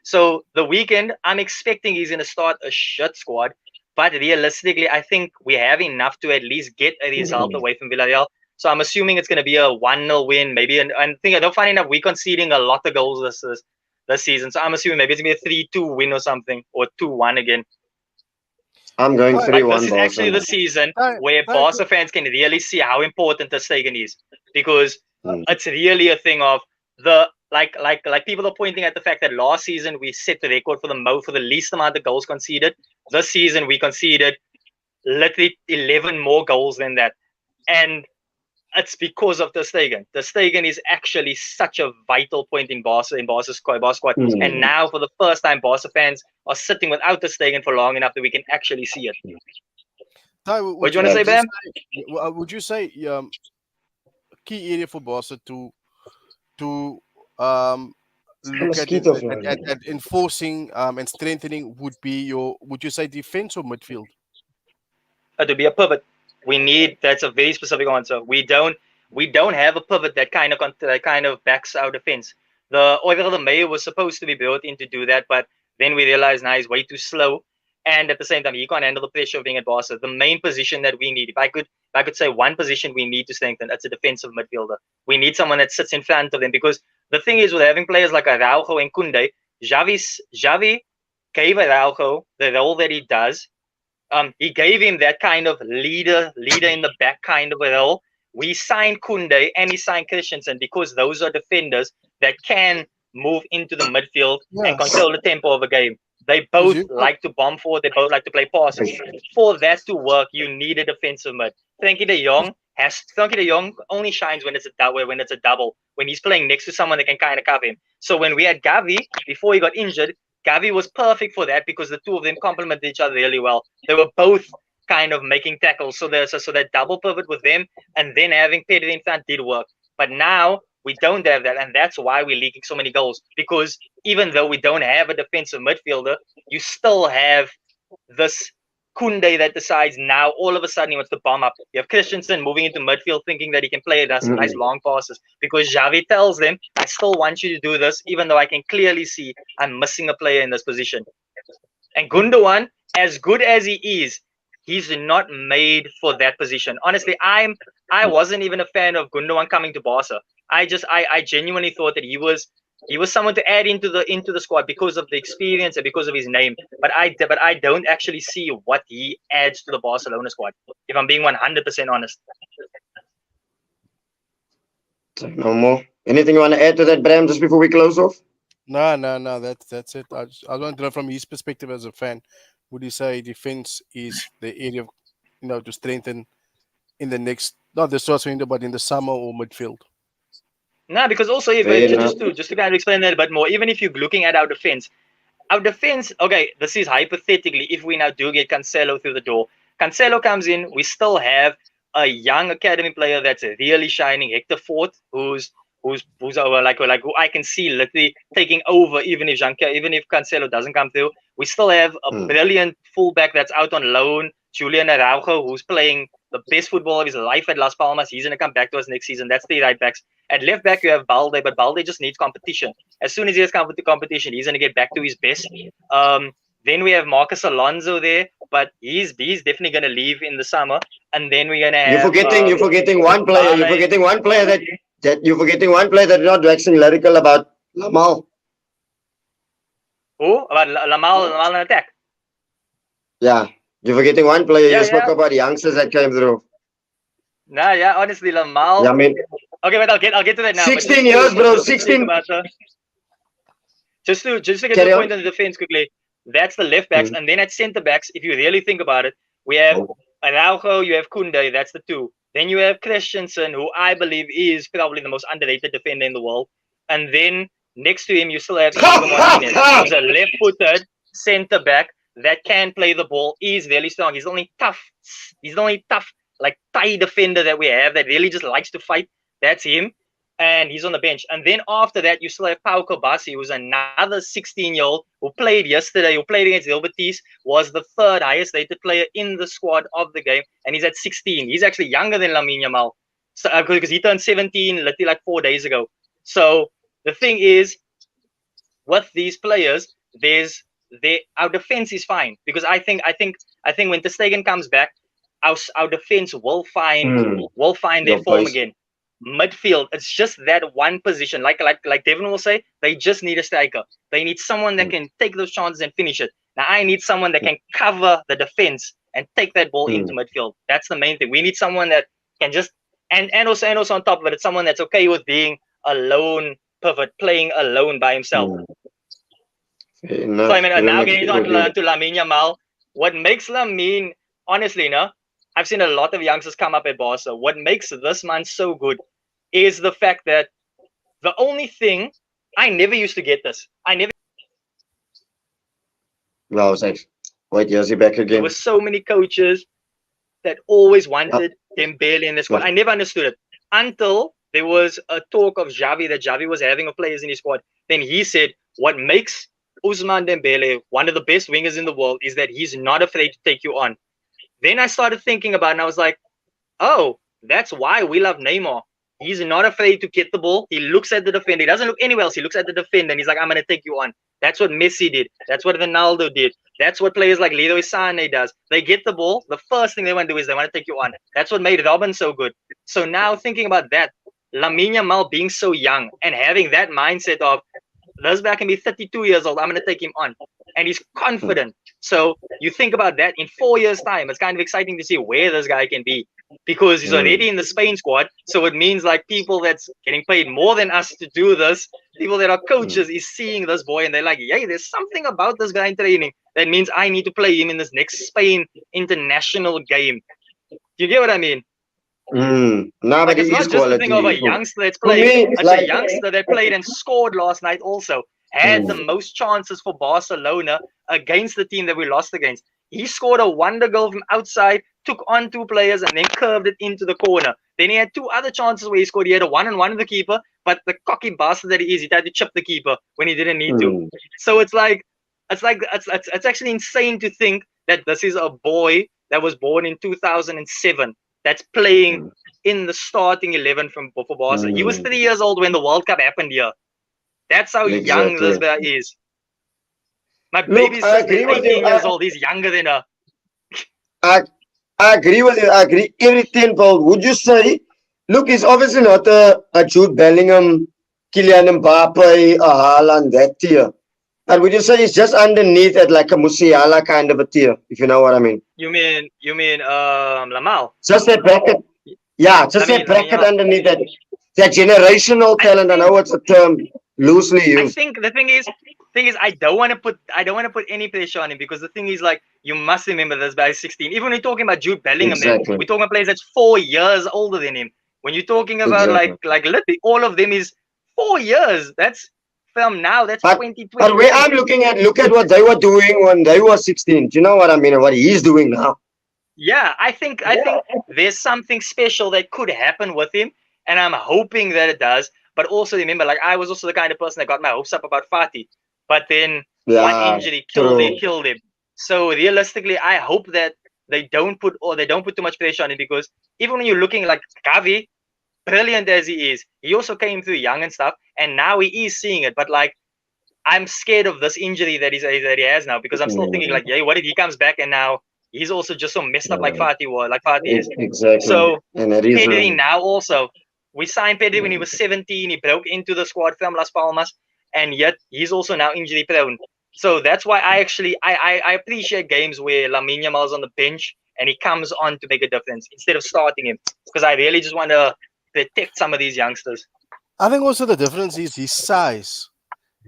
So the weekend, I'm expecting he's going to start a shit squad. But realistically, I think we have enough to at least get a result away from Villarreal. So I'm assuming it's going to be a 1-0 win, maybe. And I don't find enough. We're conceding a lot of goals this season. So I'm assuming maybe it's going to be a 3-2 win or something, or 2-1 again. I'm going 3-1. This is actually the season where Barca fans can really see how important the Strikand is, because it's really a thing of like people are pointing at the fact that last season we set the record for the least amount of goals conceded. this season we conceded literally 11 more goals than that. And it's because of Ter Stegen. Ter Stegen is actually such a vital point in Barca's squad. And now, for the first time, Barca fans are sitting without Ter Stegen for long enough that we can actually see it. Ty, What do you want to say, Bam? Would you say key area for Barca to look at enforcing and strengthening would be would you say defense or midfield? To be a pivot. That's a very specific answer. We don't have a pivot that kind of backs our defense. The mayor was supposed to be built in to do that, but then we realized now he's way too slow, and at the same time he can't handle the pressure of being at Barca. The main position that we need, if I could say one position we need to strengthen, it's a defensive midfielder. We need someone that sits in front of them, because the thing is with having players like Araujo and Koundé, Xavi gave Araujo the role that he does. He gave him that kind of leader in the back kind of a role. We signed Koundé and he signed Christensen because those are defenders that can move into the midfield and control the tempo of a game. They both like to bomb forward. They both like to play passes. For that to work, you need a defensive mid. Frankie de Jong only shines when it's a double. When he's playing next to someone that can kind of cover him. So when we had Xavi, before he got injured, Xavi was perfect for that because the two of them complement each other really well. They were both kind of making tackles. So that double pivot with them and then having Pedri in front did work. But now we don't have that, and that's why we're leaking so many goals. Because even though we don't have a defensive midfielder, you still have this Koundé that decides now all of a sudden he wants to bomb up. You have Christensen moving into midfield thinking that he can play nice long passes because Xavi tells them, I still want you to do this, even though I can clearly see I'm missing a player in this position. And Gundogan, as good as he is, he's not made for that position. Honestly, I wasn't even a fan of Gundogan coming to Barca. I genuinely thought that he was someone to add into the squad because of the experience and because of his name. But I don't actually see what he adds to the Barcelona squad, if I'm being 100% honest. No more. Anything you want to add to that, Bram, just before we close off? No. That's it. I want to know from his perspective as a fan. Would you say defense is the area to strengthen in the next, not the short window, but in the summer or midfield? No, because also just to kind of explain that a bit more, even if you're looking at our defense, okay, this is hypothetically if we now do get Cancelo through the door. Cancelo comes in, we still have a young academy player that's really shining, Hector Fort, who's like who I can see literally taking over even if Cancelo doesn't come through. We still have a brilliant fullback that's out on loan, Julian Araujo, who's playing the best football of his life at Las Palmas. He's going to come back to us next season. That's the right backs. At left back, you have Balde, but Balde just needs competition. As soon as he has competition, he's going to get back to his best. Then we have Marcus Alonso there, but he's definitely going to leave in the summer. And then we're going to have... You're forgetting one player. You're forgetting one player that you're not waxing lyrical about. Lamal. Who? About Lamal in attack? Yeah. You're forgetting one player. You spoke about youngsters that came through. Nah, yeah, honestly, Lamal. Yeah, I mean... Okay, but I'll get to that now. 16 years, bro. 16. Just to get to the point on the defense quickly. That's the left backs. And then at centre backs, if you really think about it, we have Araujo, you have Koundé, that's the two. Then you have Christensen, who I believe is probably the most underrated defender in the world. And then next to him, you still have Inigo Martinez, who's a left-footed centre back that can play the ball. He's really strong. He's the only tough, like tight defender that we have that really just likes to fight. That's him. And he's on the bench. And then after that, you still have Pau Kobasi, who's another 16-year-old who played yesterday, who played against Real Betis, was the third highest rated player in the squad of the game. And he's at 16. He's actually younger than Lamine Yamal. So, because he turned 17 literally like 4 days ago. So the thing is, with these players, our defense is fine. Because I think when Ter Stegen comes back, our defense will find their form again. Midfield, it's just that one position. Like Devin will say, they just need a striker. They need someone that can take those chances and finish it. Now I need someone that can cover the defense and take that ball into midfield. That's the main thing. We need someone that can just and also on top of it, it's someone that's okay with being a lone pivot, playing alone by himself. So I mean, now getting on to Lamine Yamal. what makes Lamine, honestly, no, I've seen a lot of youngsters come up at Barca. What makes this man so good is the fact that the only thing I never used to get this. I never. Wow, thanks. Wait, here's he back There again. were so many coaches that always Uh, wanted Dembele in the squad. no. I never understood it until there was a talk of Xavi that Xavi was having of players in his squad. Then he said, "What makes Ousmane Dembele one of the best wingers in the world is that he's not afraid to take you on." Then I started thinking about it, and I was like, "Oh, that's why we love Neymar. He's not afraid to get the ball. He looks at the defender. He doesn't look anywhere else. He looks at the defender and he's like, I'm going to take you on." That's what Messi did. That's what Ronaldo did. That's what players like Leroy Sané does. They get the ball. The first thing they want to do is they want to take you on. That's what made Robin so good. So now thinking about that, Lamine Yamal being so young and having that mindset of this guy can be 32 years old. I'm going to take him on. And he's confident. So you think about that in 4 years' time. It's kind of exciting to see where this guy can be because he's already in the Spain squad. So it means like people that's getting paid more than us to do this, people that are coaches, is seeing this boy and they're like, "Yay, there's something about this guy in training that means I need to play him in this next Spain international game." Do you get what I mean? Nah, Like but it's it not is just the thing of a quality. youngster that's For me, playing. it's It's a like youngster that played and scored last night also. Had the most chances for Barcelona against the team that we lost against. He scored a wonder goal from outside, took on two players, and then curved it into the corner. Then he had two other chances where he scored. He had a one-on-one with the keeper, but the cocky bastard that he is, he tried to chip the keeper when he didn't need to. So it's actually insane to think that this is a boy that was born in 2007 that's playing in the starting 11 for Barca. He was 3 years old when the World Cup happened here. That's how young this exactly. guy is. My Look, baby I sister is agree with you. 18 years old. He's younger than her. I, I agree with you. I agree everything, Paul. Would you say, look, he's obviously not a Jude Bellingham, Kylian Mbappe, a Haaland, that tier. And would you say he's just underneath at like a Musiala kind of a tier, if you know what I mean? You mean Lamal? Just that bracket. Yeah, just that Lamine bracket Yamal. underneath that. That generational I talent. I know think it's a term loosely I used. think the thing is I don't want to put any pressure on him because the thing is like you must remember this guy is 16. Even when you're talking about Jude Bellingham, there Exactly. we're talking about players that's 4 years older than him. When you're talking about Exactly. like literally all of them is 4 years. That's from now. That's But 2023. where I'm looking at, look at what they were doing when they were 16. Do you know what I mean? And what he's doing now. Yeah, I think there's something special that could happen with him, and I'm hoping that it does. But also remember, like I was also the kind of person that got my hopes up about Fatih, but then one Yeah, injury true. killed him. So realistically, I hope that they don't put too much pressure on him because even when you're looking like Gavi, brilliant as he is, he also came through young and stuff, and now he is seeing it. But like I'm scared of this injury that he has now because I'm still thinking like, yeah, what if he comes back and now he's also just so messed up like Fatih is. Exactly. So And that is Pedri now also, we signed Pedri when he was 17. He broke into the squad from Las Palmas, and yet he's also now injury prone. So that's why I appreciate games where Lamine Yamal is on the bench and he comes on to make a difference instead of starting him because I really just want to protect some of these youngsters. I think also the difference is his size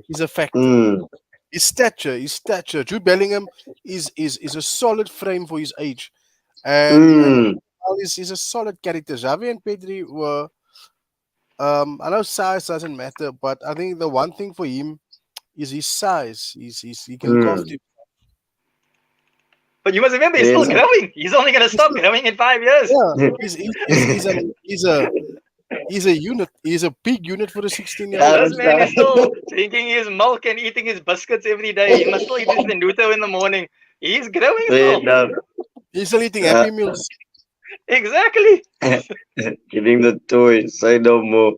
is a factor. Mm, His stature. Jude Bellingham is a solid frame for his age, and mm. is a solid character. Xavi and Pedri were. I know size doesn't matter, but I think the one thing for him is his size. He can look after. But you must remember, he's Fair still enough. growing. He's only going to stop growing in 5 years. Yeah, he's a unit. He's a big unit for a 16-year-old. This man is Understand? still drinking his milk and eating his biscuits every day. He must still eat his Nuto in the morning. He's growing Fair still. enough. He's still eating Uh, Happy Meals. Exactly. giving the toy. Say no more.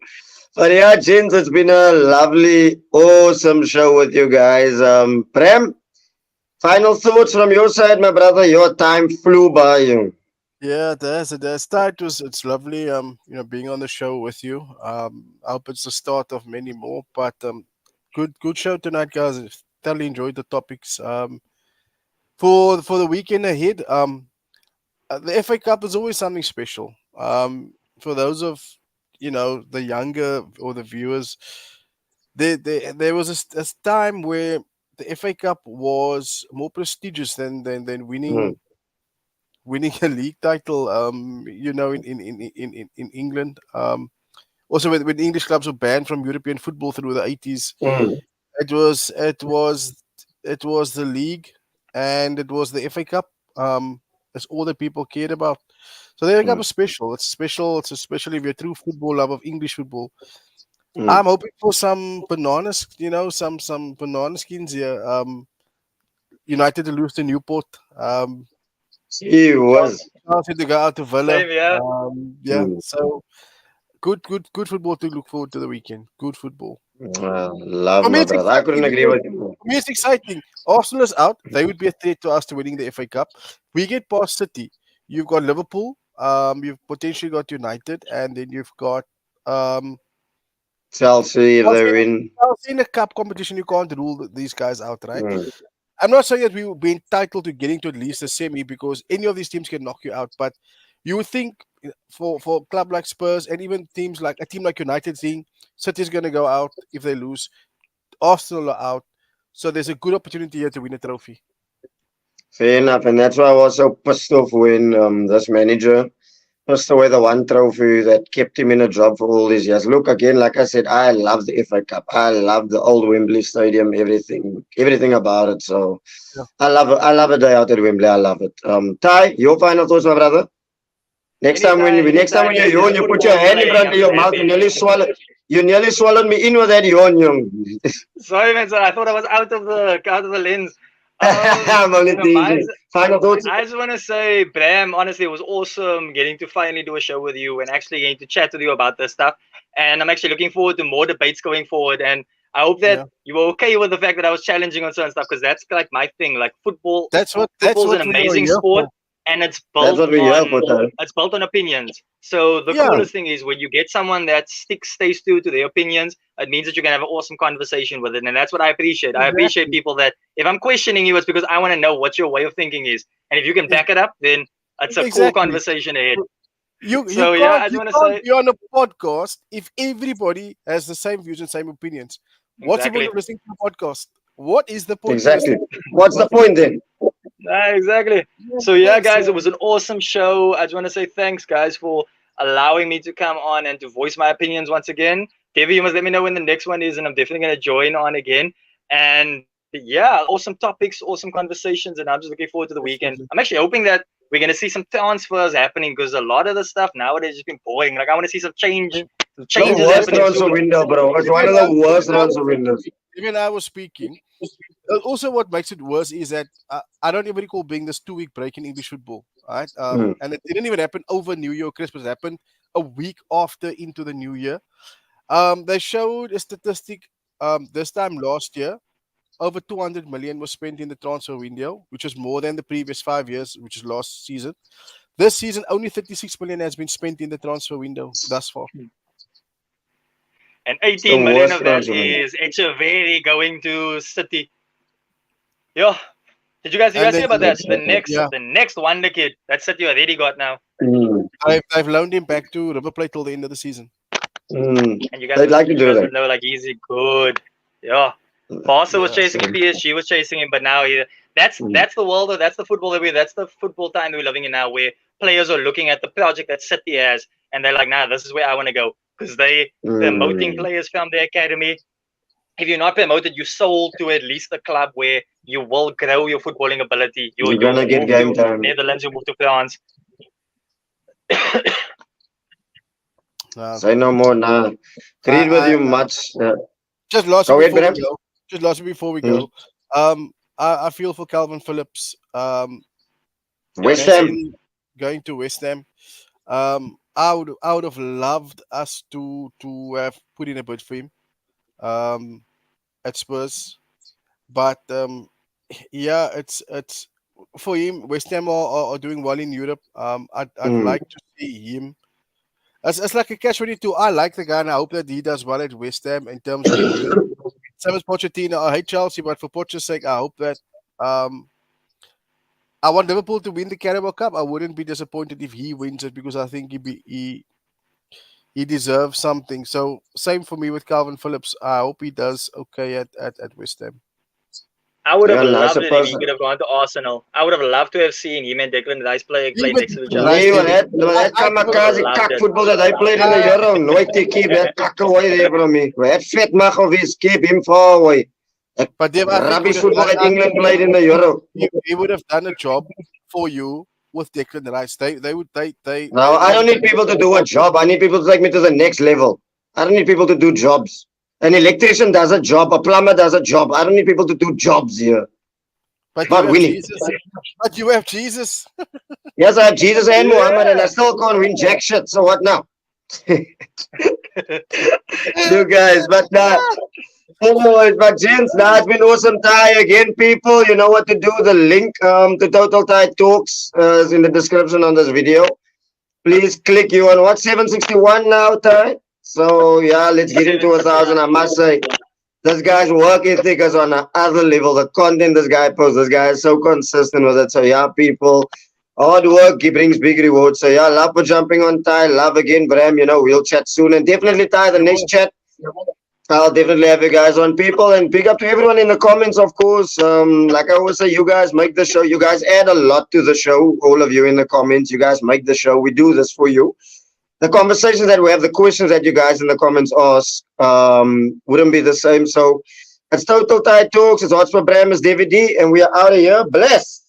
But yeah, gents, it's been a lovely, awesome show with you guys. Prem, final thoughts from your side, my brother. Your time flew by you. Yeah, it does. It's lovely. Being on the show with you. I hope it's the start of many more. But good show tonight, guys. Thoroughly enjoyed the topics. For the weekend ahead. The FA Cup is always something special. For those of the younger or the viewers, there was a time where the FA Cup was more prestigious than Mm, winning a league title. In England. Also, when English clubs were banned from European football through the 80s, mm, it was the league and it was the FA Cup. That's all that people cared about. So the FA Cup mm, is special. It's special. It's especially if you're a true football love of English football. mm. I'm hoping for some bananas. Some banana skins here. United to lose to Newport. He was. Chelsea to go out to Villa. Same, yeah. Yeah. Mm. So good football to look forward to the weekend. Good football. Love For me, my it's brother. I couldn't exciting agree because with you more. for me, it's exciting. Arsenal is out. They would be a threat to us to winning the FA Cup. We get past City. You've got Liverpool. You've potentially got United, and then you've got um. Chelsea, if they Chelsea in a win. Chelsea in a cup competition. You can't rule these guys out, right? Mm. I'm not saying that we will be entitled to getting to at least the semi because any of these teams can knock you out. But you would think for a club like Spurs and even teams like a team like United, seeing City's going to go out if they lose. Arsenal are out. So there's a good opportunity here to win a trophy. Fair enough. And that's why I was so pissed off when this manager passed away the one trophy that kept him in a job for all these years. Look, again, like I said, I love the FA Cup. I love the old Wembley Stadium, everything about it. So Yeah. I love it. I love a day out at Wembley. I love it. Ty, your final thoughts, my brother? Next time when you there's yawn, you put your football hand in playing, front of I'm just your mouth. happy. You nearly swallowed me in with that yawn, young. Sorry, man. Sorry, I thought I was out of the lens. I'm only Mine's teasing. Final thoughts? I just want to say, Bram, honestly, it was awesome getting to finally do a show with you and actually getting to chat with you about this stuff. And I'm actually looking forward to more debates going forward. And I hope that Yeah. you were okay with the fact that I was challenging on certain stuff because that's like my thing. Like football, That's football's an what we are amazing here sport, for. and it's That's built what we're here on for, Ty. it's built on opinions. So the Yeah, coolest thing is when you get someone that stays true to their opinions, it means that you can have an awesome conversation with it. And that's what I appreciate. I appreciate Exactly. people that if I'm questioning you, it's because I want to know what your way of thinking is. And if you can Ex- back it up, then it's a cool Exactly. conversation ahead. You So yeah, can't I just you want to can't say be on a podcast if everybody has the same views and same opinions. What's the point exactly. of listening to a podcast? What is the point to exactly. listen to What's a the podcast? point then? Exactly. Yeah, So yeah, yeah, guys, it so was an awesome show. I just want to say thanks, guys, for allowing me to come on and to voice my opinions once again. Debbie, you must let me know when the next one is, and I'm definitely gonna join on again. And yeah, awesome topics, awesome conversations, and I'm just looking forward to the weekend. definitely. I'm actually hoping that we're gonna see some transfers happening because a lot of the stuff nowadays has been boring. Like I want to see some some The Even changes I was worst happening transfer soon. window, bro. It's one even of I the worst even I transfer was windows. even I was speaking. Also, what makes it worse is that I don't even recall being this 2 week break in English football, right? Mm. And it didn't even happen over New Year or Christmas. It happened a week after into the New Year. They showed a statistic. This time last year, over 200 million was spent in the transfer window, which is more than the previous 5 years, which is last season. This season, only 36 million has been spent in the transfer window thus far. And It's the 18 million worst of that transfer window. is Xavi going to City. Yo, did you And guys then, hear about that? The Exactly. next yeah, the next wonder kid that City already got now. Mm. I've loaned him back to River Plate till the end of the season. Mm. And They'd like to you do guys that. would know like he's good. Yeah. Barca was Yeah, chasing so him, PSG was chasing him, but now that's Mm. that's the world, that's the football that's the football time that we're living in now, where players are looking at the project that City has, and they're like, nah, this is where I want to go, because they promoting Mm. players from the academy. If you're not promoted, you sold to at least a club where you will grow your footballing ability. You're You'll gonna get move game to time. Netherlands, you move to France. uh, Say no more now. Agreed with I you much. just lastly Go ahead, before we Bram. go, just lastly before we Mm. go, I feel for Calvin Phillips. Yeah, West Man Ham. same. City going to West Ham. I would have loved us to have put in a bid for him. Um, at Spurs, but yeah, it's for him. West Ham are doing well in Europe. I'd Mm. like to see him. It's like a catch-22. I like the guy, and I hope that he does well at West Ham in terms of in Europe. Same as Pochettino. I hate Chelsea, but for Poch's sake, I hope that um, I want Liverpool to win the Carabao Cup. I wouldn't be disappointed if he wins it because I think he deserves something. So same for me with Calvin Phillips. I hope he does okay at West Ham. I would have Yeah, nice loved it if he person. could have gone to Arsenal. I would have loved to have seen him and Declan Rice play Even next to each other. Rice Nee, did it. that I kamikaze Loved kak it. football that I played in the Euro, nooit te keep that kak away there from me. That vet mag of his, keep him far away. That But Dave, I think rubbish would have football done, that England played in the Euro. he would have done a job for you with Declan Rice. They would Now, I don't need people to do a job. I need people to take me to the next level. I don't need people to do jobs. An electrician does a job. A plumber does a job. I don't need people to do jobs here. But you But have winning. Jesus. But you have Jesus. Yes, I have Jesus and Yeah. Muhammad, and I still can't win jack shit. So what now? You guys, but anyways, but gents, now it's been awesome tie again, people. You know what to do. The link to Total Tie Talks is in the description on this video. Please click. You on what, 761 now, Ty? So yeah, let's get into 1,000. I must say, this guy's work ethic is on another level. The content this guy posts, this guy is so consistent with it. So yeah, people, hard work, he brings big rewards. So yeah, love for jumping on Ty. Love again, Bram. You know, we'll chat soon. And definitely, Ty, the next chat, I'll definitely have you guys on, people. And big up to everyone in the comments, of course. Like I always say, you guys make the show. You guys add a lot to the show. All of you in the comments, you guys make the show. We do this for you. The conversations that we have, the questions that you guys in the comments ask, wouldn't be the same. So it's Total Tide Talks. It's Hotspur Bram, it's DVD, and we are out of here. Bless.